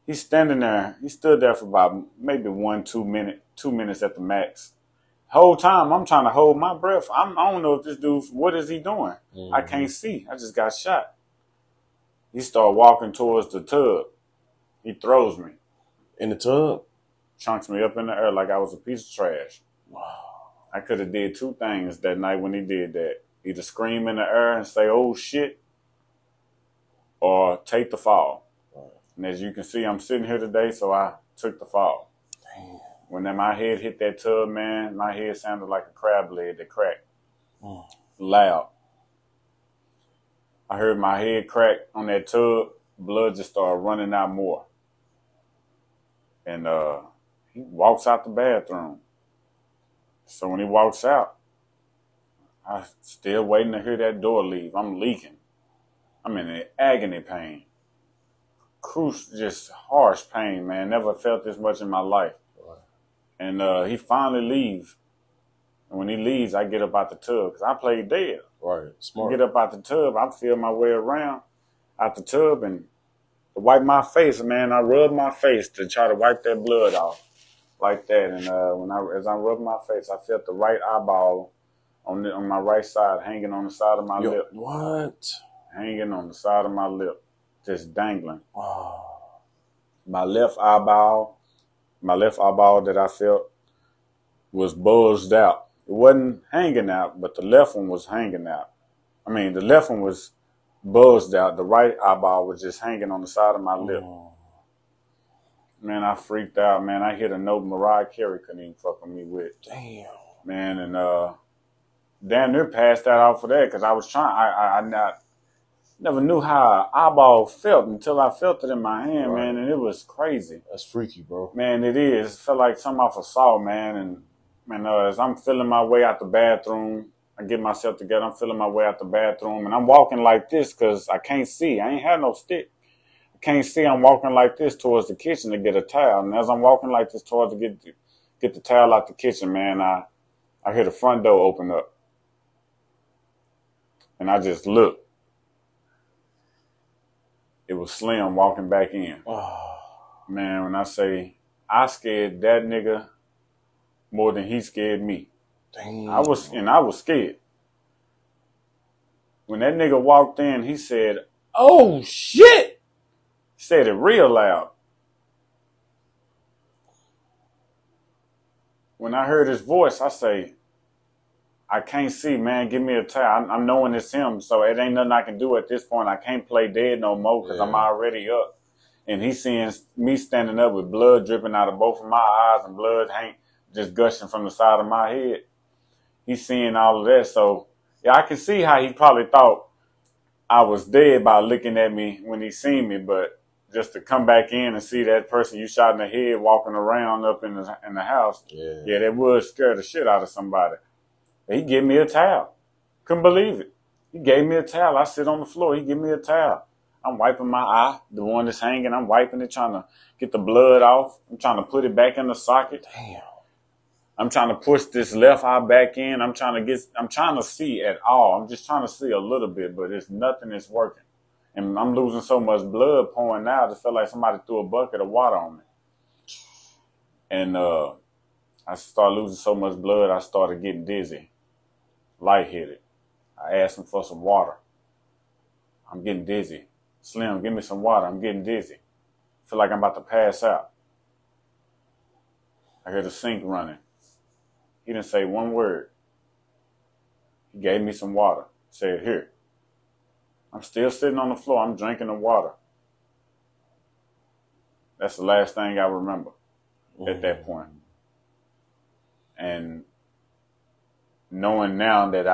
He's standing there. He stood there for about maybe 2 minutes at the max. Whole time, I'm trying to hold my breath. I don't know if this dude, what is he doing? Mm-hmm. I can't see. I just got shot. He started walking towards the tub. He throws me. In the tub? Chunks me up in the air like I was a piece of trash. Wow. I could have did two things that night when he did that. Either scream in the air and say, oh, shit, or take the fall. Right. And as you can see, I'm sitting here today, so I took the fall. Damn. When my head hit that tub, man, my head sounded like a crab leg that cracked. Loud. I heard my head crack on that tub. Blood just started running out more. And he walks out the bathroom. So when he walks out, I'm still waiting to hear that door leave. I'm leaking. I'm in agony pain. Just harsh pain, man. Never felt this much in my life. Right. And he finally leaves. And when he leaves, I get up out the tub because I played dead. Right. Smart. I get up out the tub. I feel my way around out the tub and to wipe my face, man. I rub my face to try to wipe that blood off like that. And as I rubbed my face, I felt the right eyeball on my right side hanging on the side of my lip. What? Hanging on the side of my lip, just dangling. Wow. My left eyeball that I felt was buzzed out. It wasn't hanging out, but the left one was hanging out. I mean, the left one was buzzed out. The right eyeball was just hanging on the side of my lip. Man, I freaked out, man. I hit a note Mariah Carey couldn't even fuck with me with. Damn. Man, and damn near passed that out for that because I was trying. I never knew how an eyeball felt until I felt it in my hand, Right. man, and it was crazy. That's freaky, bro. Man, it is. It felt like something off a saw, man. And man, as I'm feeling my way out the bathroom, I get myself together. I'm feeling my way out the bathroom, and I'm walking like this because I can't see. I ain't had no stick. I can't see. I'm walking like this towards the kitchen to get a towel. And as I'm walking like this towards to get the towel out the kitchen, man, I hear the front door open up. And I just look. It was Slim walking back in. Oh. Man, when I say I scared that nigga more than he scared me. Damn. I was scared. When that nigga walked in, he said, "Oh shit!" Said it real loud. When I heard his voice, I say, I can't see, man. Give me a towel. I'm knowing it's him, so it ain't nothing I can do at this point. I can't play dead no more because I'm already up. And he's seeing me standing up with blood dripping out of both of my eyes and blood just gushing from the side of my head. He's seeing all of that. So, yeah, I can see how he probably thought I was dead by looking at me when he seen me. But just to come back in and see that person you shot in the head walking around up in the house, yeah, that would scare the shit out of somebody. He gave me a towel. Couldn't believe it. He gave me a towel. I sit on the floor. He give me a towel. I'm wiping my eye, the one that's hanging. I'm wiping it, trying to get the blood off. I'm trying to put it back in the socket. Damn. I'm trying to push this left eye back in. I'm trying to see at all. I'm just trying to see a little bit, but it's nothing that's working. And I'm losing so much blood pouring out. It felt like somebody threw a bucket of water on me. And I started losing so much blood, I started getting dizzy, lightheaded. I asked him for some water. I'm getting dizzy. Slim, give me some water. I'm getting dizzy. Feel like I'm about to pass out. I hear the sink running. He didn't say one word. He gave me some water. Said, here. I'm still sitting on the floor. I'm drinking the water. That's the last thing I remember at that point. And knowing now that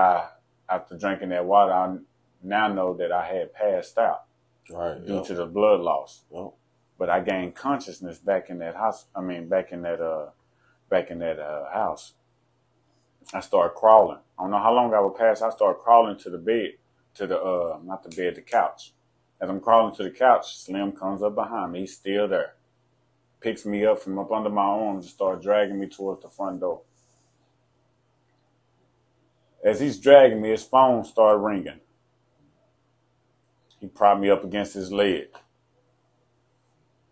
after drinking that water, I now know that I had passed out due to the blood loss. Yep. But I gained consciousness back in that house. Back in that house. I started crawling. I don't know how long I would pass. I started crawling to the bed, not the bed, the couch. As I'm crawling to the couch, Slim comes up behind me. He's still there. Picks me up from up under my arms and starts dragging me towards the front door. As he's dragging me, his phone started ringing. He propped me up against his leg.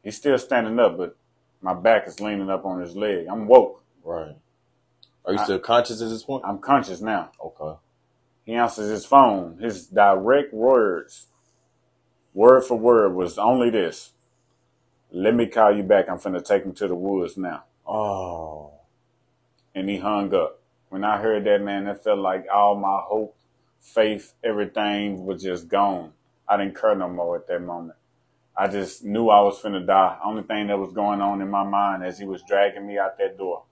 He's still standing up, but my back is leaning up on his leg. I'm woke. Right. Are you still conscious at this point? I'm conscious now. Okay. He answers his phone. His direct words, word for word, was only this. Let me call you back. I'm finna take him to the woods now. Oh. And he hung up. When I heard that, man, it felt like all my hope, faith, everything was just gone. I didn't care no more at that moment. I just knew I was finna die. Only thing that was going on in my mind as he was dragging me out that door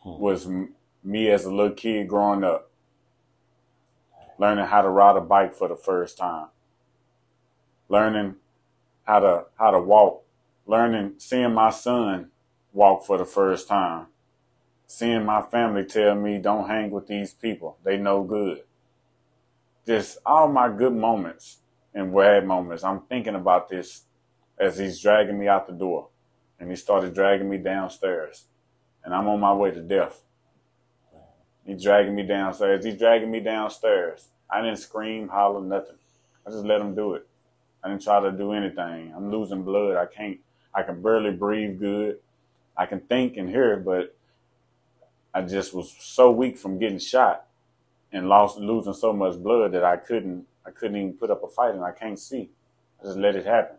was me as a little kid growing up, learning how to ride a bike for the first time, learning how to walk, seeing my son walk for the first time, seeing my family tell me, don't hang with these people. They no good. Just all my good moments and bad moments. I'm thinking about this as he's dragging me out the door. And he started dragging me downstairs. And I'm on my way to death. He's dragging me downstairs. I didn't scream, holler, nothing. I just let him do it. I didn't try to do anything. I'm losing blood. I can barely breathe good. I can think and hear, but I just was so weak from getting shot and losing so much blood that I couldn't even put up a fight, and I can't see. I just let it happen.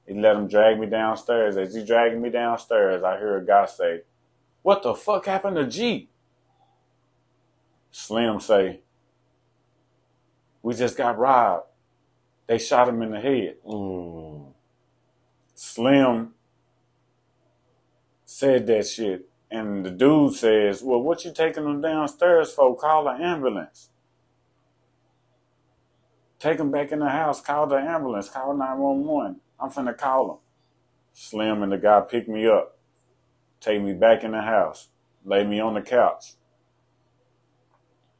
He let him drag me downstairs. As he dragging me downstairs, I hear a guy say, "What the fuck happened to G?" Slim say, "We just got robbed. They shot him in the head." Slim said that shit. And the dude says, well, what you taking them downstairs for? Call an ambulance. Take them back in the house. Call the ambulance. Call 911. I'm finna call them. Slim and the guy pick me up. Take me back in the house. Lay me on the couch.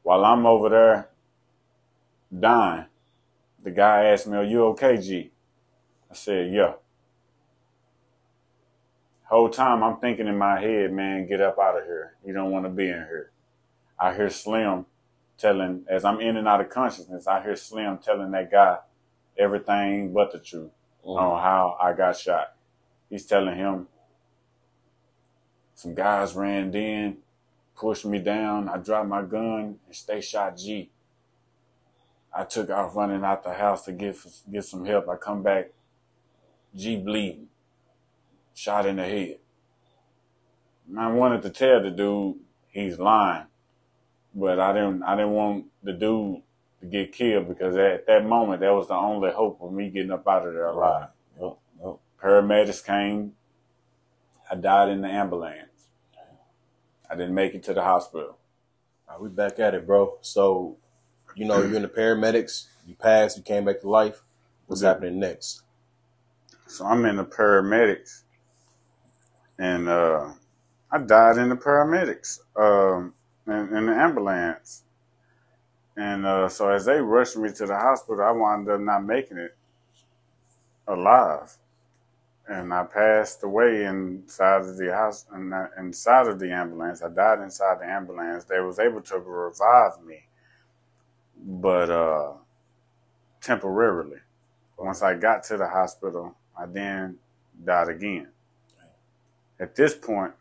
While I'm over there dying, the guy asked me, are you okay, G? I said, yeah. Whole time I'm thinking in my head, man, get up out of here. You don't want to be in here. I hear Slim telling, as I'm in and out of consciousness, I hear Slim telling that guy everything but the truth on how I got shot. He's telling him some guys ran in, pushed me down. I dropped my gun and they shot G. I took off running out the house to get some help. I come back, G bleeding. Shot in the head. And I wanted to tell the dude he's lying, but I didn't want the dude to get killed because at that moment that was the only hope of me getting up out of there alive. Yep. Paramedics came. I died in the ambulance. I didn't make it to the hospital. All right, we back at it, bro. So, you're in the paramedics. You passed. You came back to life. What's happening next? So I'm in the paramedics. And I died in the paramedics, in the ambulance. And so as they rushed me to the hospital, I wound up not making it alive. And I passed away inside of the house, inside of the ambulance. I died inside the ambulance. They was able to revive me, but temporarily. Once I got to the hospital, I then died again. At this point,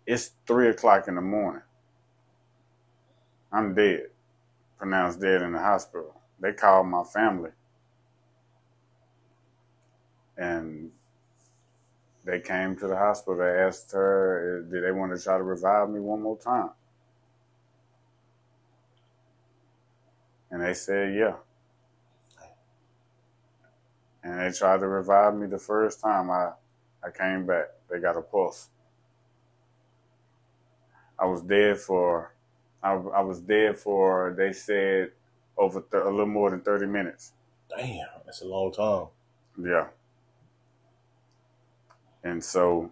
it's 3:00 in the morning. I'm dead, pronounced dead in the hospital. They called my family, and they came to the hospital. They asked her, did they want to try to revive me one more time? And they said, yeah. And they tried to revive me the first time I came back. They got a pulse. I was dead for, they said, over a little more than 30 minutes. Damn, that's a long time. Yeah. And so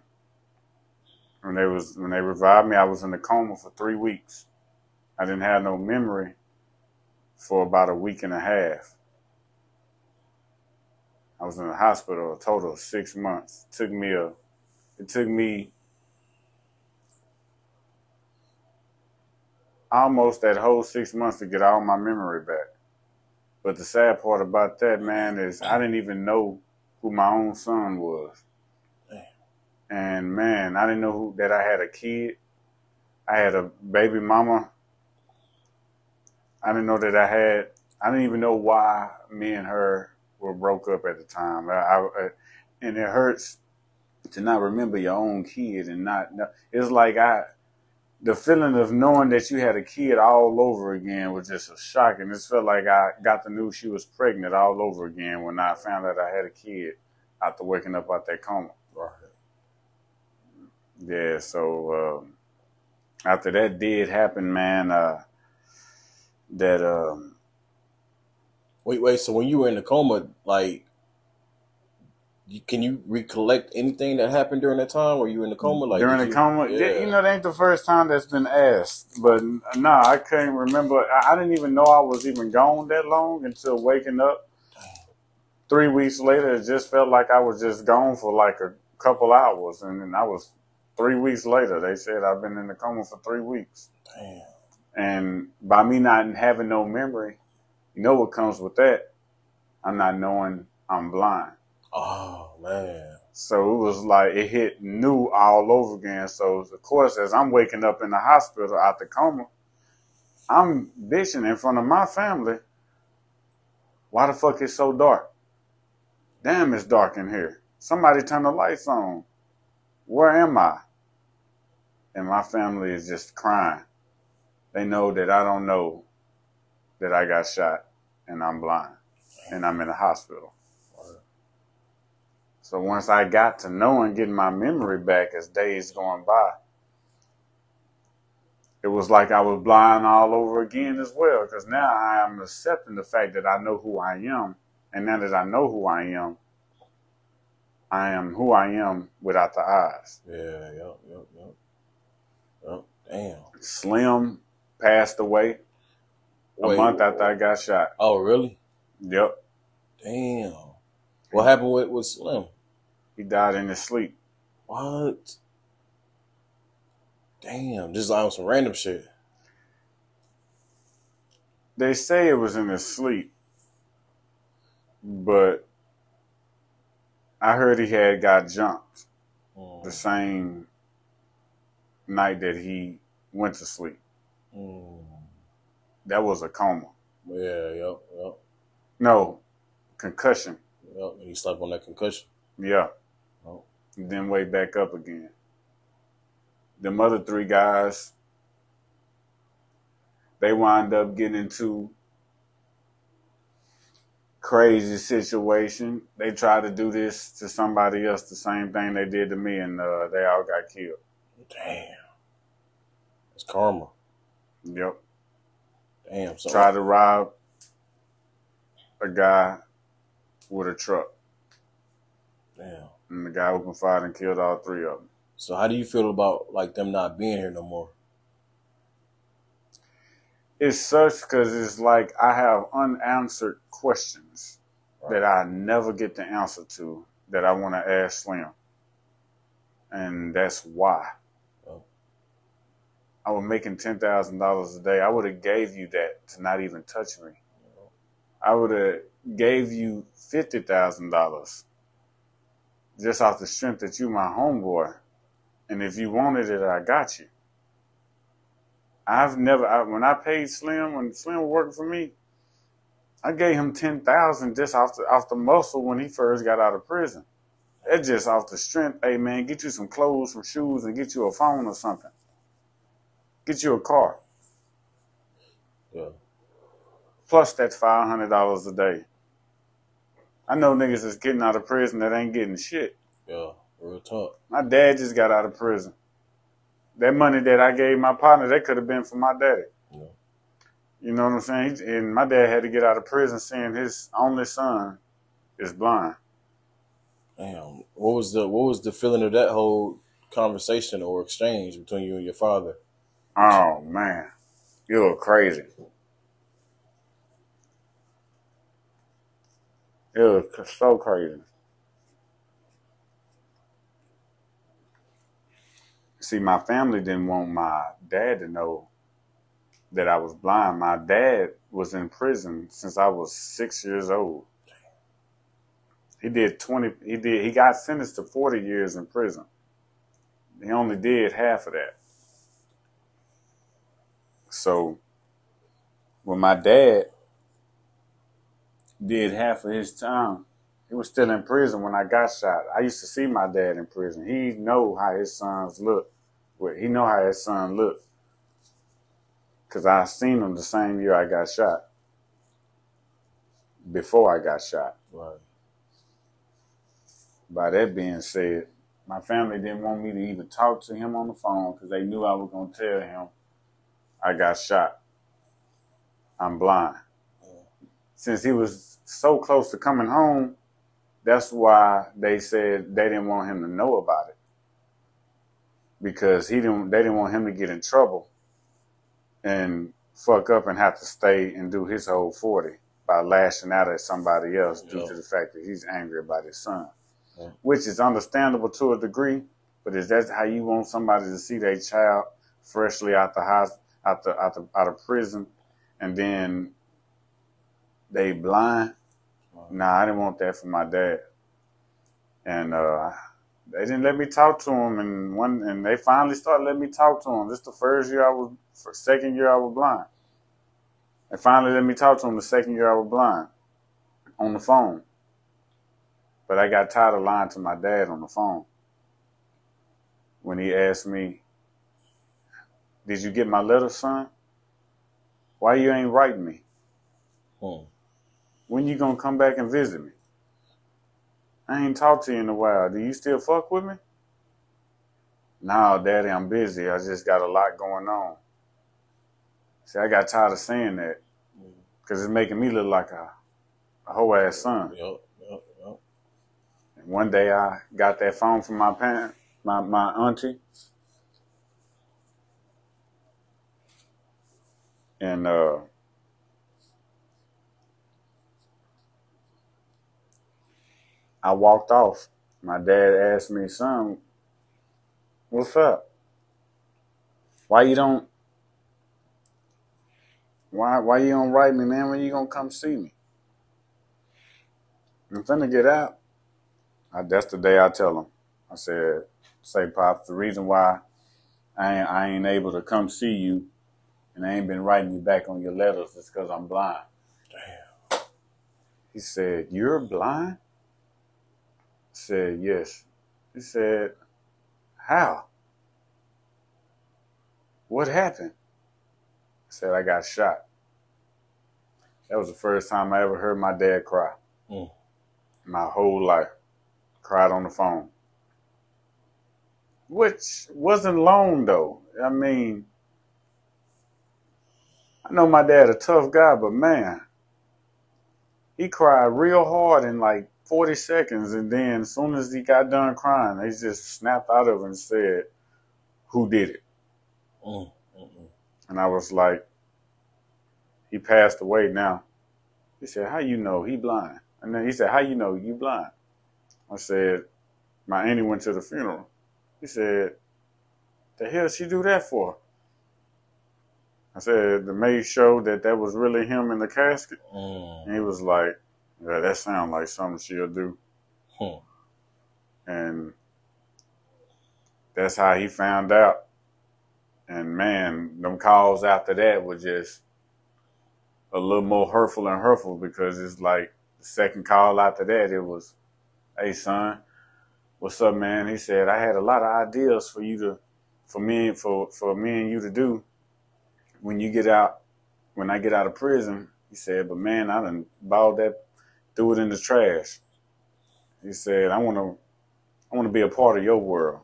when they revived me, I was in a coma for 3 weeks. I didn't have no memory for about a week and a half. I was in the hospital a total of 6 months. It took me almost that whole 6 months to get all my memory back. But the sad part about that, man, is I didn't even know who my own son was. And man, I didn't know that I had a kid. I had a baby mama. I didn't know that I didn't even know why me and her were broke up at the time. And it hurts to not remember your own kid and it's like the feeling of knowing that you had a kid all over again was just a shock. And it felt like I got the news she was pregnant all over again when I found out I had a kid after waking up out that coma. Right. Yeah, so after that did happen, man, Wait. So when you were in the coma, like, can you recollect anything that happened during that time? Were you in the coma? Like during the coma? Yeah. That ain't the first time that's been asked. But I can't remember. I didn't even know I was even gone that long until waking up 3 weeks later. It just felt like I was just gone for like a couple hours. And then I was 3 weeks later. They said I've been in the coma for 3 weeks. Damn. And by me not having no memory, you know what comes with that? I'm not knowing I'm blind. Oh, man. So it was like it hit new all over again. So, of course, as I'm waking up in the hospital out the coma, I'm bitching in front of my family. Why the fuck is so dark? Damn, it's dark in here. Somebody turn the lights on. Where am I? And my family is just crying. They know that I don't know that I got shot and I'm blind and I'm in the hospital. So once I got to knowing, getting my memory back as days going by, it was like I was blind all over again as well. Because now I am accepting the fact that I know who I am. And now that I know who I am who I am without the eyes. Yeah, yep. Damn. Slim passed away a month after I got shot. Oh, really? Yep. Damn. What happened with Slim? He died in his sleep. What? Damn, just like on some random shit. They say it was in his sleep, but I heard he had got jumped the same night that he went to sleep. That was a coma. Yeah, yep. No, concussion. Yep, he slept on that concussion. Yeah. Oh. Then wake back up again. Them other 3 guys, they wind up getting into crazy situation. They tried to do this to somebody else, the same thing they did to me, and they all got killed. Damn. It's karma. Yep. Damn. So Tried to rob a guy with a truck. Damn. And the guy opened fire and killed all 3 of them. So how do you feel about like them not being here no more? It sucks because it's like I have unanswered questions that I never get the answer to that I want to ask Slim. And that's why. Oh. I was making $10,000 a day. I would have gave you that to not even touch me. I would have gave you $50,000 just off the strength that you my homeboy. And if you wanted it, I got you. When I paid Slim, when Slim was working for me, I gave him $10,000 just off the muscle when he first got out of prison. That's just off the strength. Hey man, get you some clothes, some shoes, and get you a phone or something. Get you a car. Yeah. Plus that's $500 a day. I know niggas that's getting out of prison that ain't getting shit. Yeah, real talk. My dad just got out of prison. That money that I gave my partner, that could have been for my daddy. Yeah. You know what I'm saying? And my dad had to get out of prison seeing his only son is blind. Damn. What was the feeling of that whole conversation or exchange between you and your father? Oh man, you were crazy. It was so crazy. See, my family didn't want my dad to know that I was blind. My dad was in prison since I was 6 years old. He got sentenced to 40 years in prison. He only did half of that. So when my dad did half of his time, he was still in prison when I got shot. I used to see my dad in prison. He know how his sons look. He know how his son looked. Because I seen him the same year I got shot. Before I got shot. Right. By that being said, my family didn't want me to even talk to him on the phone because they knew I was going to tell him I got shot. I'm blind. Since he was so close to coming home, that's why they said they didn't want him to know about it. Because they didn't want him to get in trouble and fuck up and have to stay and do his whole 40 by lashing out at somebody else due to the fact that he's angry about his son. Yeah. Which is understandable to a degree, but is that how you want somebody to see their child freshly out the house, out of prison, and then they blind? Nah, I didn't want that for my dad. And they didn't let me talk to him, and they finally started letting me talk to him. This the second year I was blind. They finally let me talk to him the second year I was blind on the phone. But I got tired of lying to my dad on the phone when he asked me, "Did you get my letter, son? Why you ain't writing me? When you gonna come back and visit me? I ain't talked to you in a while. Do you still fuck with me? No, Daddy, I'm busy. I just got a lot going on. See, I got tired of saying that because it's making me look like a whole ass son. Yep. And one day I got that phone from my parent, my auntie, and I walked off. My dad asked me, son, what's up? Why you don't write me, man? When you gonna come see me? I'm finna get out. That's the day I tell him. I said, say, Pops, the reason why I ain't able to come see you and I ain't been writing you back on your letters is because I'm blind. Damn. He said, you're blind? I said, yes. He said, how? What happened? I said, I got shot. That was the first time I ever heard my dad cry. My whole life. Cried on the phone. Which wasn't long, though. I mean, I know my dad a tough guy, but man, he cried real hard in like 40 seconds. And then as soon as he got done crying, he just snapped out of it and said, who did it? And I was like, he passed away now. He said, how you know? He blind. And then he said, how you know you blind? I said, my auntie went to the funeral. He said, the hell she do that for? I said, to make sure that was really him in the casket. And he was like, yeah, that sounds like something she'll do. And that's how he found out. And man, them calls after that were just a little more hurtful because it's like the second call after that, it was, hey son, what's up, man? He said, I had a lot of ideas for me and you to do when I get out of prison. He said, but man, I done balled that, threw it in the trash. He said, I want to be a part of your world.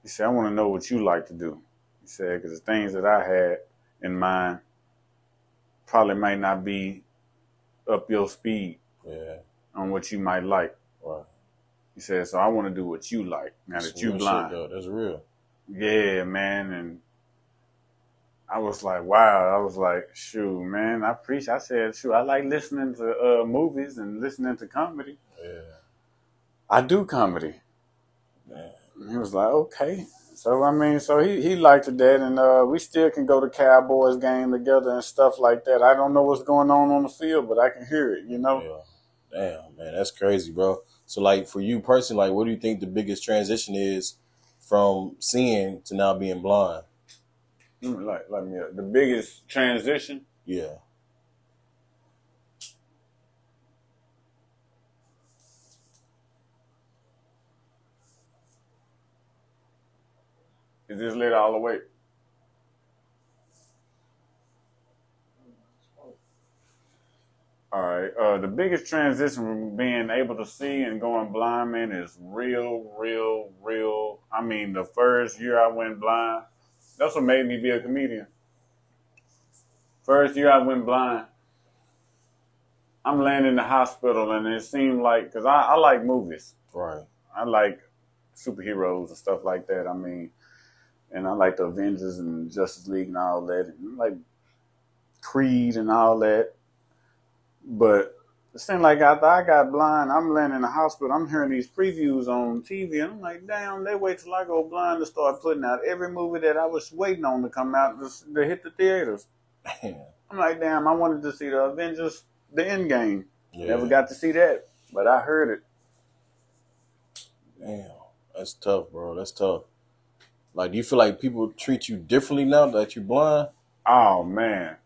He said, I want to know what you like to do. He said, because the things that I had in mind probably might not be up your speed on what you might like. Right. He said, so I want to do what you like now that you blind. Shit, that's real. Yeah, man. And I was like, wow. I was like, shoot, man, I said, shoot, I like listening to movies and listening to comedy. Yeah. I do comedy. Man. And he was like, okay. So, I mean, so he liked that, and we still can go to Cowboys game together and stuff like that. I don't know what's going on the field, but I can hear it, you know? Yeah. Damn, man, that's crazy, bro. So, like, for you personally, like, what do you think the biggest transition is from seeing to now being blind? The biggest transition? Yeah. Is this lit all the way? All right. The biggest transition from being able to see and going blind, man, is real. I mean, the first year I went blind, that's what made me be a comedian. First year I went blind, I'm laying in the hospital, and it seemed like, because I like movies. Right. I like superheroes and stuff like that. I mean, and I like the Avengers and Justice League and all that, and like Creed and all that. But it seemed like after I got blind, I'm laying in the hospital, I'm hearing these previews on TV, and I'm like, damn, they wait till I go blind to start putting out every movie that I was waiting on to come out to hit the theaters. I'm like, damn, I wanted to see the Avengers, the Endgame. Yeah. Never got to see that, but I heard it. Damn, that's tough, bro. That's tough. Like, do you feel like people treat you differently now that you're blind? Oh, man.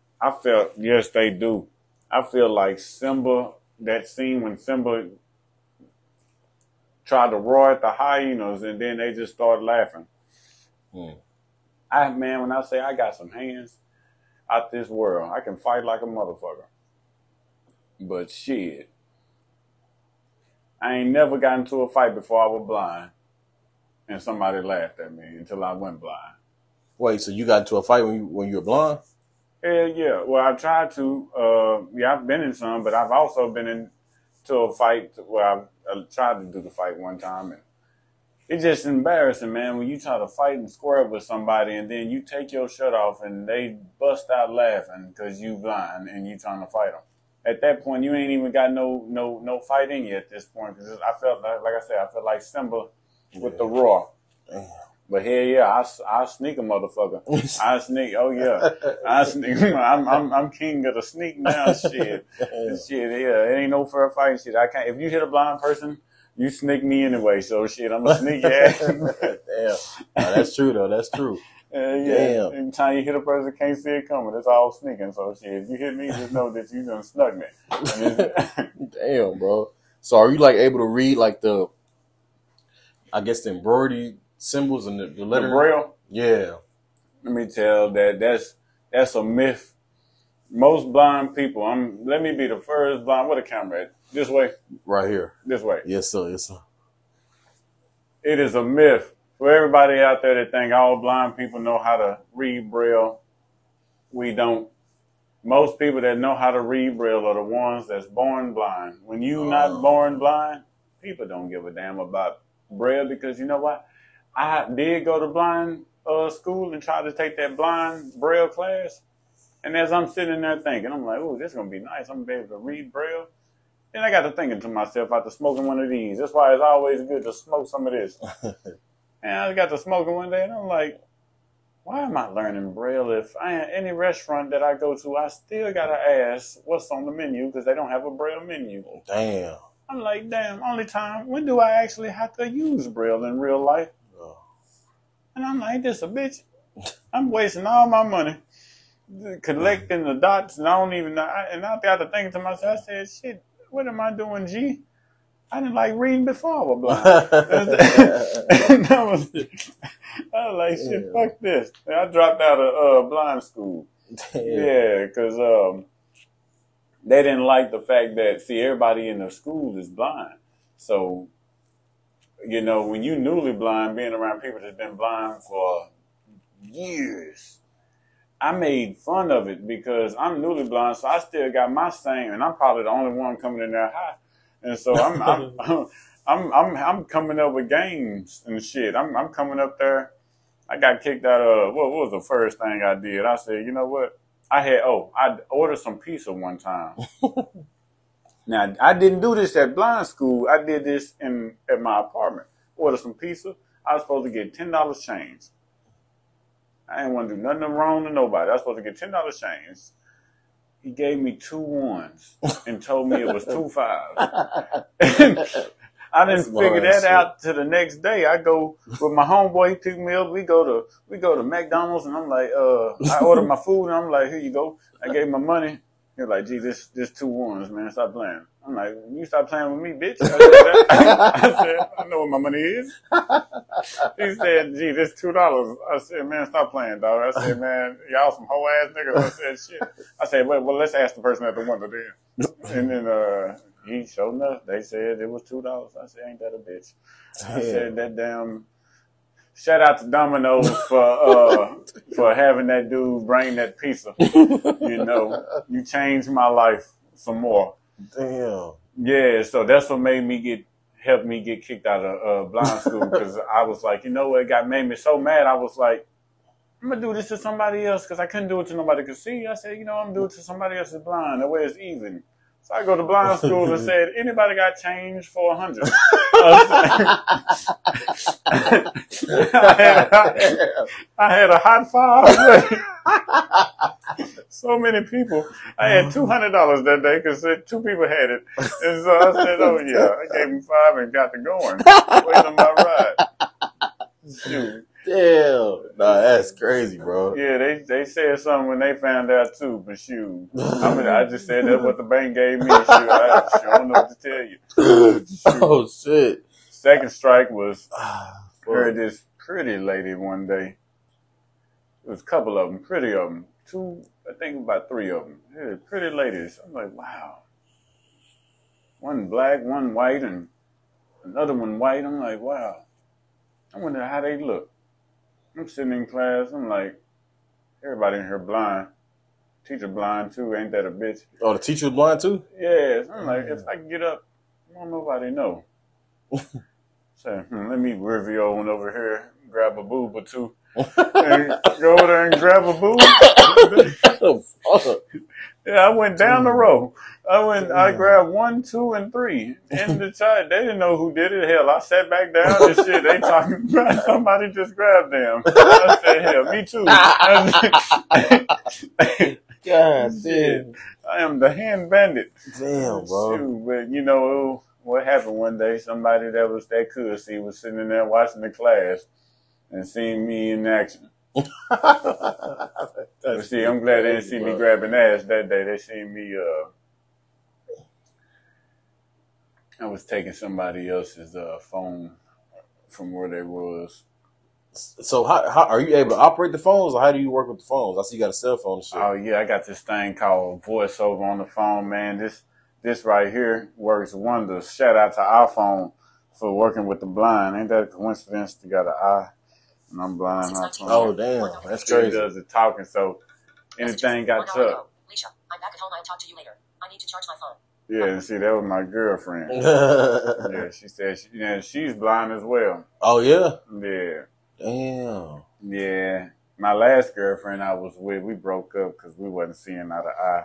Yes, they do. I feel like Simba, that scene when Simba tried to roar at the hyenas and then they just started laughing. When I say I got some hands out this world, I can fight like a motherfucker. But shit, I ain't never got into a fight before I was blind, and somebody laughed at me until I went blind. Wait, so you got into a fight when you were blind? Yeah. Well, I tried to. Yeah, I've been in some, but I've also been into a fight where I tried to do the fight one time, and it's just embarrassing, man, when you try to fight and square up with somebody and then you take your shirt off and they bust out laughing because you blind and you trying to fight them. At that point, you ain't even got no fight in you at this point. Because I felt like I said, I felt like Simba with the roar. Damn. But hell yeah, I sneak a motherfucker. I sneak. Oh yeah, I sneak. I'm king of the sneak now. Shit, shit. Yeah, it ain't no fair fight. Shit, I can't. If you hit a blind person, you sneak me anyway. So shit, I'm a sneak ass. Damn, no, that's true though. That's true. Yeah. Damn. Anytime you hit a person, can't see it coming. It's all sneaking. So shit, if you hit me, just know that you done snuck me. Damn, bro. So are you like able to read like the embroidery symbols and the letters? The Braille? Yeah. Let me tell that's a myth. Most blind people, let me be the first blind. What a camera at? This way? Right here. This way. Yes, sir. Yes, sir. It is a myth for everybody out there that think all blind people know how to read Braille. We don't. Most people that know how to read Braille are the ones that's born blind. When you not born blind, people don't give a damn about Braille because you know what? I did go to blind school and try to take that blind Braille class. And as I'm sitting there thinking, I'm like, oh, this is going to be nice. I'm going to be able to read Braille. Then I got to thinking to myself after smoking one of these. That's why it's always good to smoke some of this. And I got to smoking one day and I'm like, why am I learning Braille if any restaurant that I go to, I still got to ask what's on the menu because they don't have a Braille menu. Damn. I'm like, damn, only time, when do I actually have to use Braille in real life? And I'm like, this a bitch. I'm wasting all my money collecting the dots, and I don't even know. And I got to think to myself, I said, shit, what am I doing, G? I didn't like reading before I was blind. And I was like, shit, fuck this. And I dropped out of blind school. Damn. Yeah, because they didn't like the fact that, see, everybody in the school is blind. So, you know, when you newly blind, being around people that's been blind for years, I made fun of it because I'm newly blind, so I still got my same, and I'm probably the only one coming in there high. And so I'm coming up with games and shit. I'm coming up there. I got kicked out of what was the first thing I did? I said, you know what? I ordered some pizza one time. Now, I didn't do this at blind school. I did this at my apartment. Ordered some pizza. I was supposed to get $10 change. I didn't want to do nothing wrong to nobody. I was supposed to get $10 change. He gave me 2 ones and told me it was 2 5s. I didn't figure that out till the next day. I go with my homeboy. He picked me up. We go to McDonald's, and I'm like, I ordered my food, and I'm like, here you go. I gave him my money. He was like, gee, this 2 1s, man. Stop playing. I'm like, you stop playing with me, bitch. I said, I know what my money is. He said, gee, this $2. I said, man, stop playing, dog. I said, man, y'all some hoe ass niggas. I said, shit. I said, well, let's ask the person at the window then. And then he showed enough. They said it was $2. I said, ain't that a bitch? I said, that damn. Shout out to Domino's for having that dude bring that pizza. You know, you changed my life some more. Damn. Yeah, so that's what helped me get kicked out of blind school because I was like, you know what, made me so mad. I was like, I'm gonna do this to somebody else because I couldn't do it to nobody could see. I said, you know, I'm gonna do it to somebody else that's blind. That way it's even. So I go to blind school and said, anybody got change for 100? I had a hot 5. So many people. I had $200 that day because 2 people had it. And so I said, oh yeah, I gave them 5 and got to going. Wait on my ride. Shoot. Damn. Nah, that's crazy, bro. Yeah, they said something when they found out too, but shoot. I just said that's what the bank gave me. Shoot, I don't know what to tell you. Shoot. Oh, shit. Second strike was, heard this pretty lady one day. It was a couple of them, pretty of them. 2, I think about 3 of them. Yeah, pretty ladies. I'm like, wow. One black, one white, and Another one white. I'm like, wow. I wonder how they look. I'm sitting in class. I'm like, everybody in here blind. Teacher blind too. Ain't that a bitch? Oh, the teacher was blind too? Yeah. I'm like, if I get up, won't nobody know. So let me review on over here, grab a boob or two, and go over there and grab a boob. Yeah, I went down the row. I grabbed 1, 2, and 3. In the child, they didn't know who did it. Hell, I sat back down and shit. They talking about somebody just grabbed them. I said, hell, me too. God shit. damn. I am the hand bandit. Damn, bro. Shoot, but you know what happened one day? Somebody that could see was sitting in there watching the class and seeing me in action. But see, I'm glad they didn't see me grabbing ass that day. They seen me. I was taking somebody else's phone from where they was. So how are you able to operate the phones, or how do you work with the phones? I see you got a cell phone and shit. Oh yeah, I got this thing called voiceover on the phone, man. This right here works wonders. Shout out to iPhone for working with the blind. Ain't that a coincidence? They got an eye, and I'm blind. Oh damn, that's crazy. It does the talking, so anything got up. Leisha, I'm back at home. I'll talk to you later. I need to charge my phone. Yeah, and see, that was my girlfriend. Yeah, she said she's blind as well. Oh yeah. Yeah. Damn. Yeah. My last girlfriend I was with, we broke up because we wasn't seeing eye to eye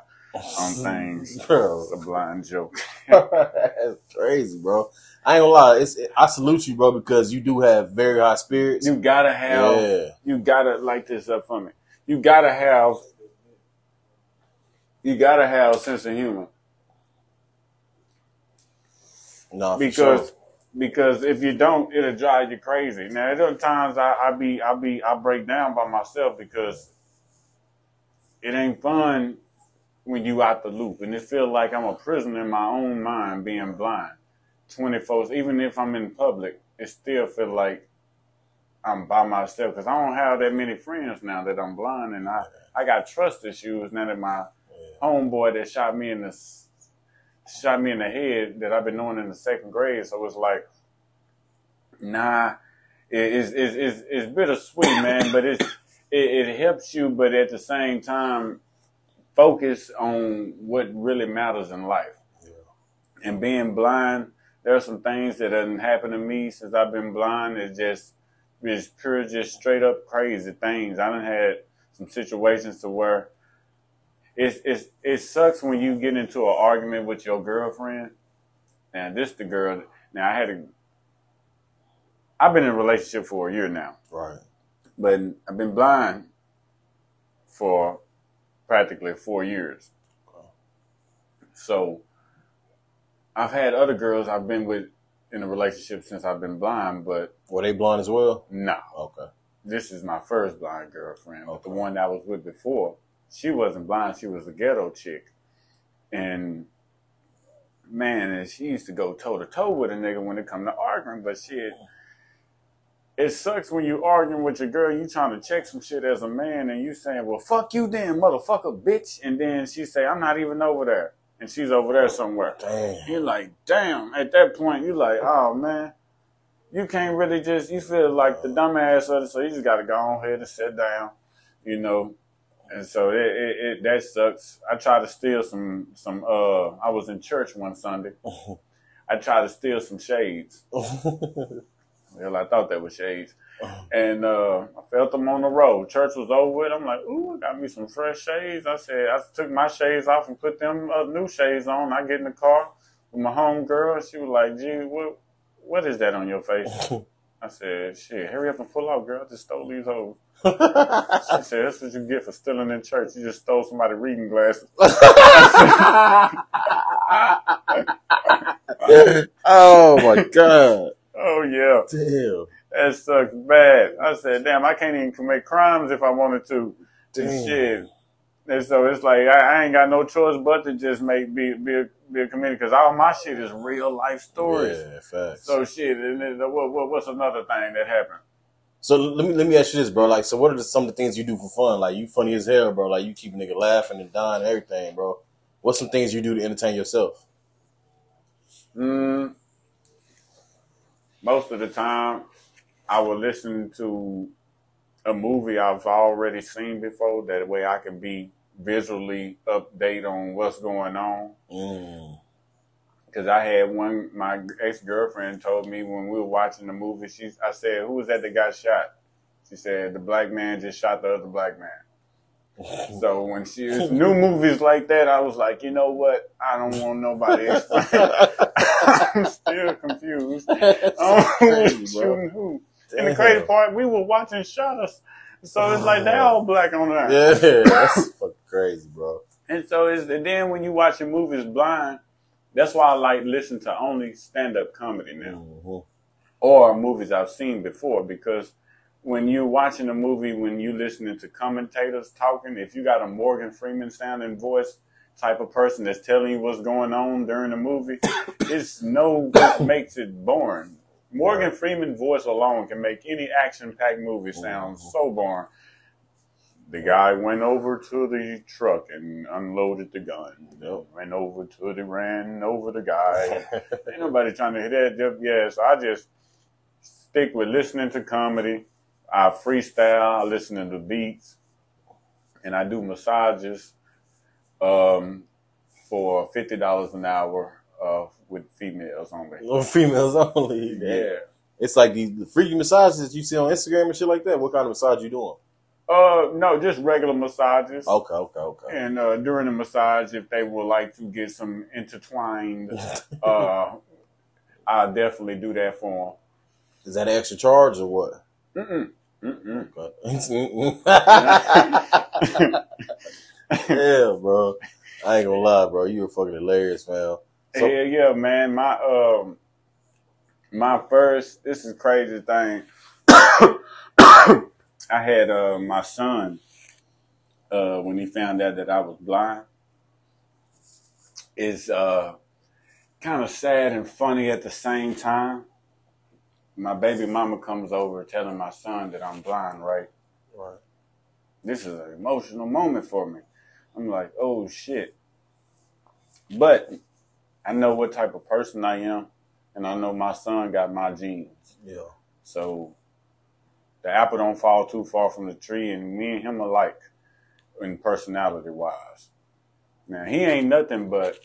on things. Bro. It's a blind joke. That's crazy, bro. I ain't gonna lie. I salute you, bro, because you do have very high spirits. You gotta light this up for me. You gotta have a sense of humor. No, because if you don't, it'll drive you crazy. Now, at other times I break down by myself because it ain't fun when you out the loop, and it feels like I'm a prisoner in my own mind being blind. 24, even if I'm in public, it still feel like I'm by myself because I don't have that many friends now that I'm blind, and I got trust issues now that my homeboy that shot me in the head that I've been knowing in the 2nd grade. So it's like, nah, it's bittersweet, man, but it helps you, but at the same time, focus on what really matters in life. Yeah. And being blind, there are some things that haven't happened to me since I've been blind. It's pure, just straight up crazy things. I done had some situations to where it sucks when you get into an argument with your girlfriend. Now, this the girl. Now, I've been in a relationship for a year now. Right. But I've been blind for practically 4 years. Okay. So I've had other girls I've been with in a relationship since I've been blind, but were they blind as well? No. Okay. This is my first blind girlfriend. But the one that I was with before, she wasn't blind. She was a ghetto chick. And, man, and she used to go toe-to-toe with a nigga when it come to arguing. But shit, it sucks when you arguing with your girl, you trying to check some shit as a man, and you saying, well, fuck you then, motherfucker, bitch. And then she say, I'm not even over there. And she's over there somewhere. Damn. You're like, damn. At that point, you're like, oh, man. You can't really you feel like the dumbass of it, so you just got to go on ahead and sit down, you know. And so that sucks. I tried to steal some I was in church one Sunday. I tried to steal some shades. Well, I thought they were shades. And I felt them on the road. Church was over with. I'm like, ooh, I got me some fresh shades. I took my shades off and put them new shades on. I get in the car with my home girl. She was like, gee, what is that on your face? I said, shit, hurry up and pull out, girl. I just stole these hoes. She said, that's what you get for stealing in church. You just stole somebody's reading glasses. Oh, my God. Oh, yeah. Damn. That sucks bad. I said, damn, I can't even commit crimes if I wanted to. Damn. Shit. And so it's like, I ain't got no choice but to just be a comedian because all my shit is real life stories. Yeah, facts. So shit, and then, what's another thing that happened? So let me ask you this, bro. Like, so what are some of the things you do for fun? Like, you funny as hell, bro. Like, you keep a nigga laughing and dying and everything, bro. What's some things you do to entertain yourself? most of the time, I will listen to a movie I've already seen before. That way I can be visually update on what's going on. Because I had my ex-girlfriend told me when we were watching the movie, I said, who was that got shot? She said, the black man just shot the other black man. So when she was new movies like that, I was like, you know what? I don't want nobody to explain. I'm still confused. Who's shooting who? Damn. And the crazy part, we were watching Shutters. So it's like they all black on there. Yeah, that's fucking crazy, bro. And so and then when you watching movies blind, that's why I like listen to only stand-up comedy now. Or movies I've seen before, because when you're watching a movie, when you're listening to commentators talking, if you got a Morgan Freeman sounding voice type of person that's telling you what's going on during the movie, it makes it boring. Morgan Freeman's voice alone can make any action-packed movie sound so boring. The guy went over to the truck and unloaded the gun. Ran over the guy. Ain't nobody trying to hit that. Yeah, so I just stick with listening to comedy. I freestyle, I listen to the beats, and I do massages for $50 an hour with females only. No, females only. Yeah. It's like the freaky massages you see on Instagram and shit like that. What kind of massage you doing? No, just regular massages. Okay. And during the massage, if they would like to get some intertwined, I'll definitely do that for them. Is that an extra charge or what? Okay. Yeah, bro. I ain't gonna lie, bro. You were fucking hilarious, man. So, yeah, man. My first, this is crazy thing. I had my son when he found out that I was blind. It's kind of sad and funny at the same time. My baby mama comes over telling my son that I'm blind, right? Right. This is an emotional moment for me. I'm like, oh, shit. But I know what type of person I am, and I know my son got my genes. Yeah. So the apple don't fall too far from the tree, and me and him alike in personality-wise. Now, he ain't nothing but,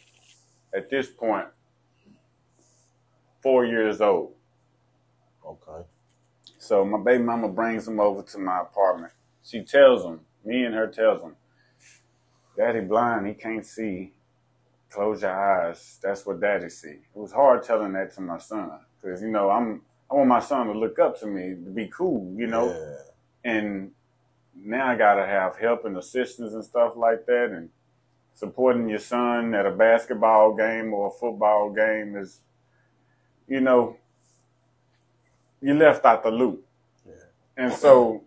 at this point, 4 years old. Okay. So my baby mama brings him over to my apartment. She tells him, me and her tells him, Daddy blind, he can't see. Close your eyes. That's what Daddy see. It was hard telling that to my son because, you know, I want my son to look up to me, to be cool, you know. Yeah. And now I got to have help and assistance and stuff like that. And supporting your son at a basketball game or a football game is, you know, you left out the loop. Yeah. And so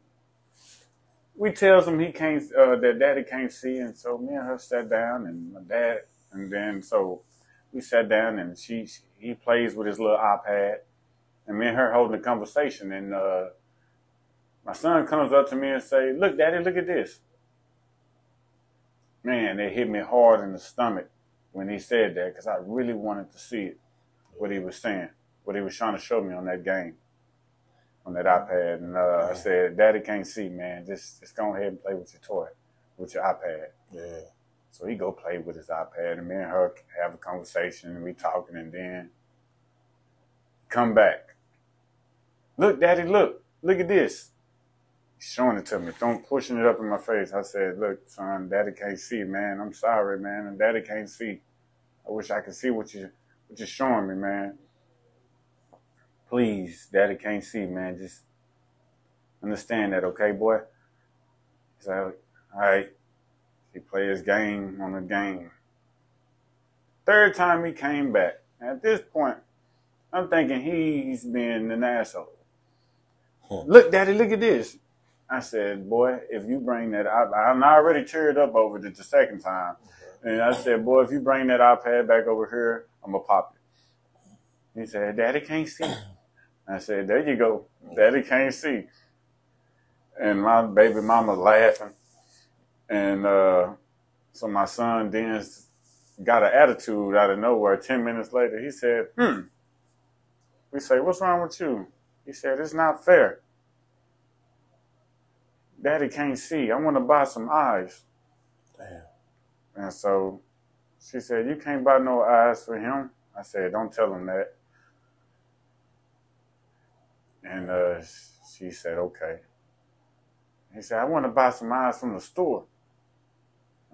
we tells him he can't, that Daddy can't see. And so me and her sat down and my dad, and then so we sat down and he plays with his little iPad and me and her holding a conversation. And my son comes up to me and say, look, Daddy, look at this. Man, it hit me hard in the stomach when he said that because I really wanted to see it, what he was saying, what he was trying to show me on that game, on that iPad. And I said, Daddy can't see, man. Just go ahead and play with your toy, with your iPad. Yeah. So he go play with his iPad, and me and her have a conversation, and we talking, and then come back. Look, Daddy, look at this. He's showing it to me, pushing it up in my face. I said, look, son, Daddy can't see, man. I'm sorry, man, and Daddy can't see. I wish I could see what you're showing me, man. Please, Daddy can't see, man. Just understand that, okay, boy? He's like, all right. He played his game on the game. Third time he came back. At this point, I'm thinking he's being an asshole. Look, Daddy, look at this. I said, boy, if you bring that iPad, I'm already teared up over it the second time. And I said, boy, if you bring that iPad back over here, I'm going to pop it. He said, Daddy can't see. I said, there you go. Daddy can't see. And my baby mama laughing. And so my son then got an attitude out of nowhere. 10 minutes later, he said, We say, what's wrong with you? He said, it's not fair. Daddy can't see. I want to buy some eyes. Damn. And so she said, you can't buy no eyes for him. I said, don't tell him that. And she said, okay. He said, I want to buy some eyes from the store.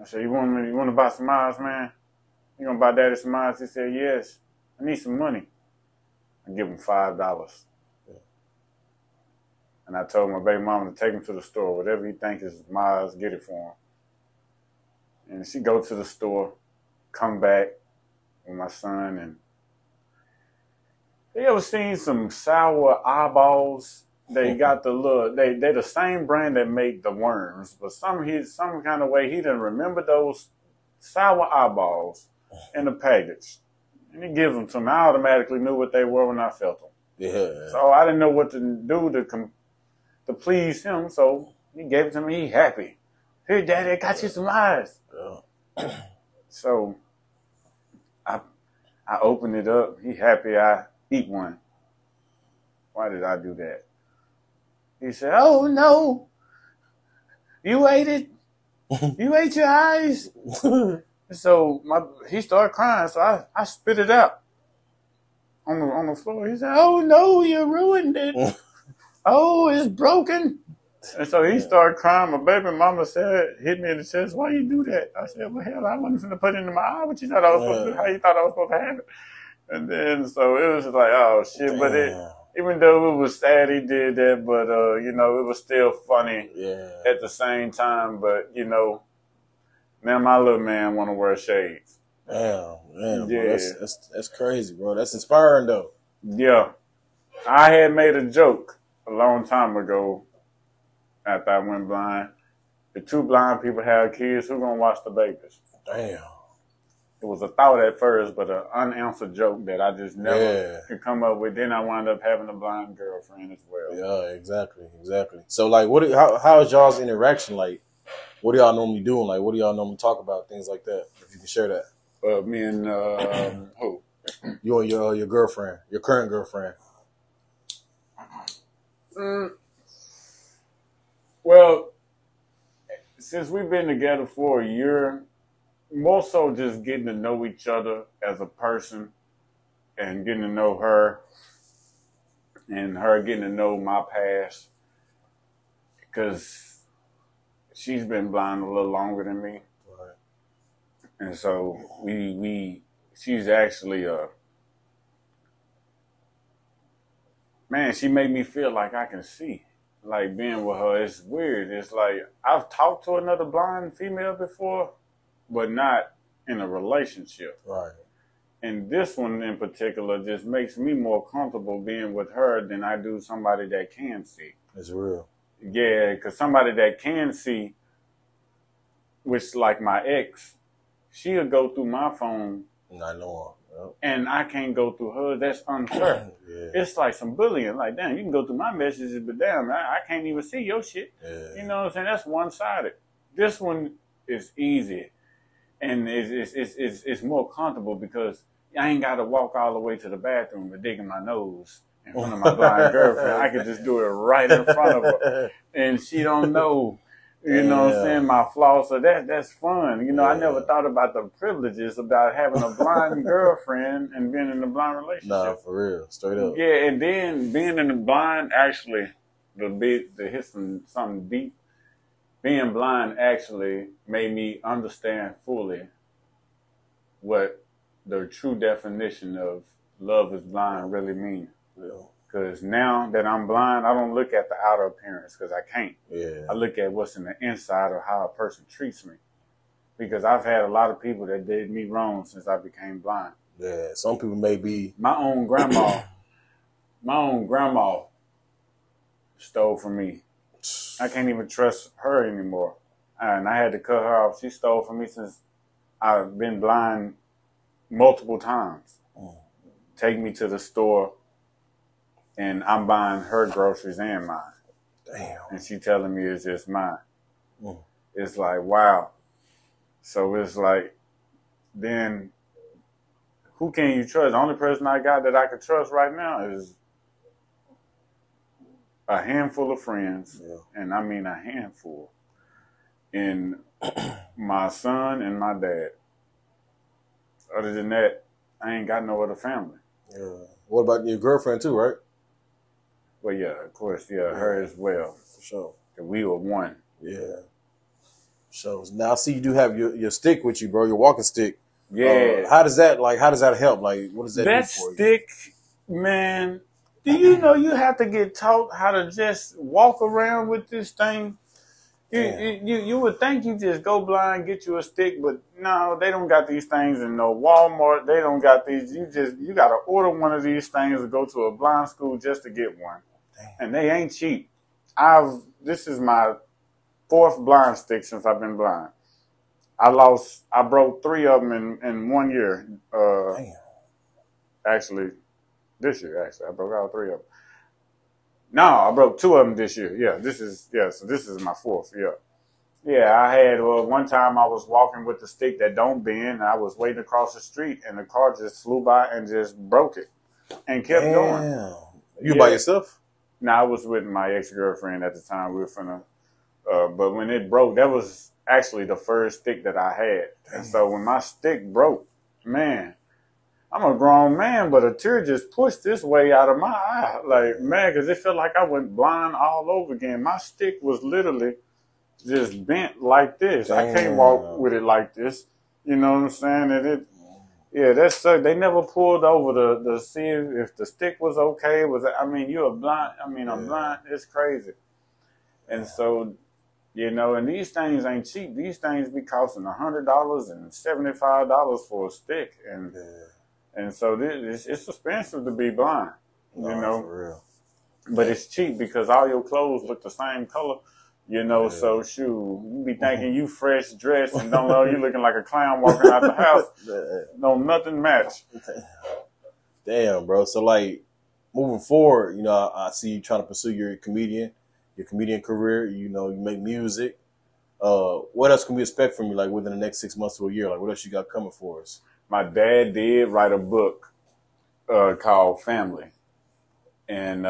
I said, you want to buy some eyes, man? You gonna buy Daddy some eyes? He said, yes. I need some money. I give him $5. Yeah. And I told my baby mama to take him to the store. Whatever he think is miles, get it for him. And she go to the store, come back with my son. And you ever seen some sour eyeballs? They got the little, they the same brand that make the worms, but some kind of way he didn't remember those sour eyeballs in the package. And he gives them to me. I automatically knew what they were when I felt them. Yeah. So I didn't know what to do to please him. So he gave it to me. He happy. Here, Daddy, I got you some eyes. Yeah. So I opened it up. He happy. I eat one. Why did I do that? He said, oh, no. You ate it? You ate your eyes? So he started crying, so I spit it out on the floor. He said, oh, no, you ruined it. Oh, it's broken. And so he started crying. My baby mama hit me in the chest, why you do that? I said, well, hell, I wasn't going to put it in my eye. What you thought I was supposed to do? How you thought I was supposed to have it? And then, so it was like, oh, shit. Damn. But even though it was sad he did that, but, it was still funny at the same time. But, now my little man want to wear shades. Damn, Yeah. bro. That's crazy, bro. That's inspiring, though. Yeah. I had made a joke a long time ago after I went blind. If two blind people have kids, who gonna watch the babies? Damn. It was a thought at first, but an unanswered joke that I just never could come up with. Then I wound up having a blind girlfriend as well. Yeah, exactly. So, like, how is y'all's interaction like? What do y'all normally doing? Like, what do y'all normally talk about? Things like that. If you can share that. Me and who? You and your girlfriend, your current girlfriend. Well, since we've been together for a year, more so just getting to know each other as a person and getting to know her and her getting to know my past, because she's been blind a little longer than me. Right. And so she's actually she made me feel like I can see. Like being with her, it's weird. It's like I've talked to another blind female before, but not in a relationship. Right. And this one in particular just makes me more comfortable being with her than I do somebody that can see. It's real. Yeah, because somebody that can see, which like my ex, she'll go through my phone. I know. Yep. And I can't go through hers. That's unfair. Yeah. It's like some bullying. Like, damn, you can go through my messages, but damn, I can't even see your shit. Yeah. You know what I'm saying? That's one-sided. This one is easy. And it's more comfortable because I ain't got to walk all the way to the bathroom and digging my nose in front of my blind girlfriend. I can just do it right in front of her. And she don't know, you know what I'm saying, my flaws. So that's fun. You know, I never thought about the privileges about having a blind girlfriend and being in a blind relationship. Nah, for real. Straight up. Yeah, and then being in the blind actually, to hit something deep, being blind actually made me understand fully what the true definition of love is blind really means. Because now that I'm blind, I don't look at the outer appearance because I can't. Yeah. I look at what's in the inside of how a person treats me. Because I've had a lot of people that did me wrong since I became blind. Yeah. Some people may be. My own grandma stole from me. I can't even trust her anymore. And I had to cut her off. She stole from me since I've been blind multiple times. Take me to the store and I'm buying her groceries and mine. Damn. And she telling me it's just mine. It's like, wow. So it's like, then who can you trust? The only person I got that I can trust right now is a handful of friends, and I mean a handful, in my son and my dad. Other than that, I ain't got no other family. Yeah. What about your girlfriend too, right? Well, yeah, of course, yeah, her as well. For sure. We were one. Yeah. So now I see you do have your stick with you, bro, your walking stick. Yeah. How does that help? Like, what does that do for you? Stick, man, do you know you have to get taught how to just walk around with this thing? You would think you just go blind, get you a stick, but no, they don't got these things in no Walmart. They don't got these. You got to order one of these things to go to a blind school just to get one. Damn. And they ain't cheap. This is my 4th blind stick since I've been blind. I broke 3 of them in 1 year. Damn. Actually, this year, I broke all 3 of them. No, I broke 2 of them this year. So this is my 4th, Yeah, I had, one time I was walking with the stick that don't bend, and I was waiting across the street, and the car just flew by and just broke it and kept going. You by yourself? No, I was with my ex-girlfriend at the time. We were finna, but when it broke, that was actually the first stick that I had. And so when my stick broke, man, I'm a grown man, but a tear just pushed this way out of my eye. Like, man, because it felt like I went blind all over again. My stick was literally just bent like this. Damn. I can't walk with it like this. You know what I'm saying? That sucked. They never pulled over to see if the stick was okay. You're blind. I'm blind. It's crazy. And so, and these things ain't cheap. These things be costing $100 and $75 for a stick. And so it's expensive to be blind, For real. But it's cheap because all your clothes look the same color, so you be thinking you fresh dressed and don't know you looking like a clown walking out the house. No, nothing match. Damn, bro. So like moving forward, I see you trying to pursue your comedian career, you make music. What else can we expect from you like within the next 6 months to a year? Like what else you got coming for us? My dad did write a book called Family. And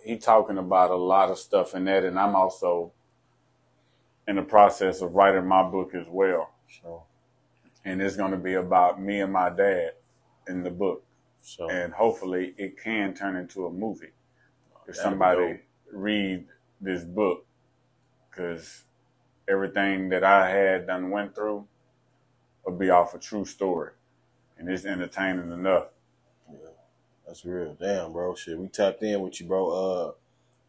he talking about a lot of stuff in that. And I'm also in the process of writing my book as well. Sure. And it's going to be about me and my dad in the book. Sure. And hopefully it can turn into a movie if somebody read this book. Because everything that I had done went through will be off a true story. And it's entertaining enough. Yeah, that's real. Damn, bro. Shit, we tapped in with you, bro.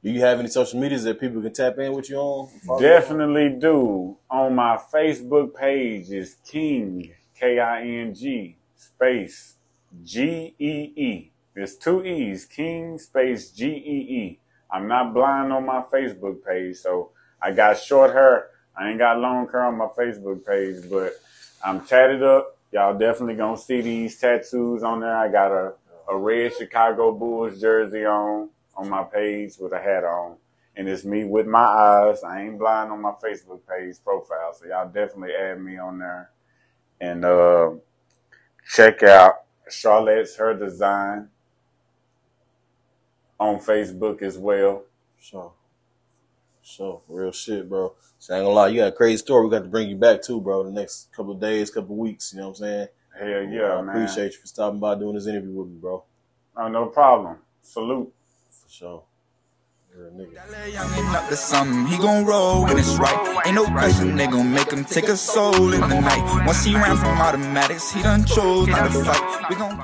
Do you have any social medias that people can tap in with you on? Definitely do. On my Facebook page is King, King, space Gee. There's 2 E's, King, space Gee. I'm not blind on my Facebook page, so I got short hair. I ain't got long hair on my Facebook page, but I'm tatted up. Y'all definitely gonna see these tattoos on there. I got a red Chicago Bulls jersey on my page with a hat on. And it's me with my eyes. I ain't blind on my Facebook page profile. So y'all definitely add me on there. And check out Charlotte's Her Design on Facebook as well. So real shit, bro. So I ain't gonna lie, you got a crazy story. We got to bring you back too, bro. The next couple of days, couple of weeks. You know what I'm saying? Hell yeah, man. I appreciate you for stopping by doing this interview with me, bro. Oh, no problem. Salute. For sure. You're a nigga. That youngin' up to something, he gon' roll when it's right. Ain't no question they gon' make him take a soul in the night. Once he ran from automatics, he done chose not to fight. We gon'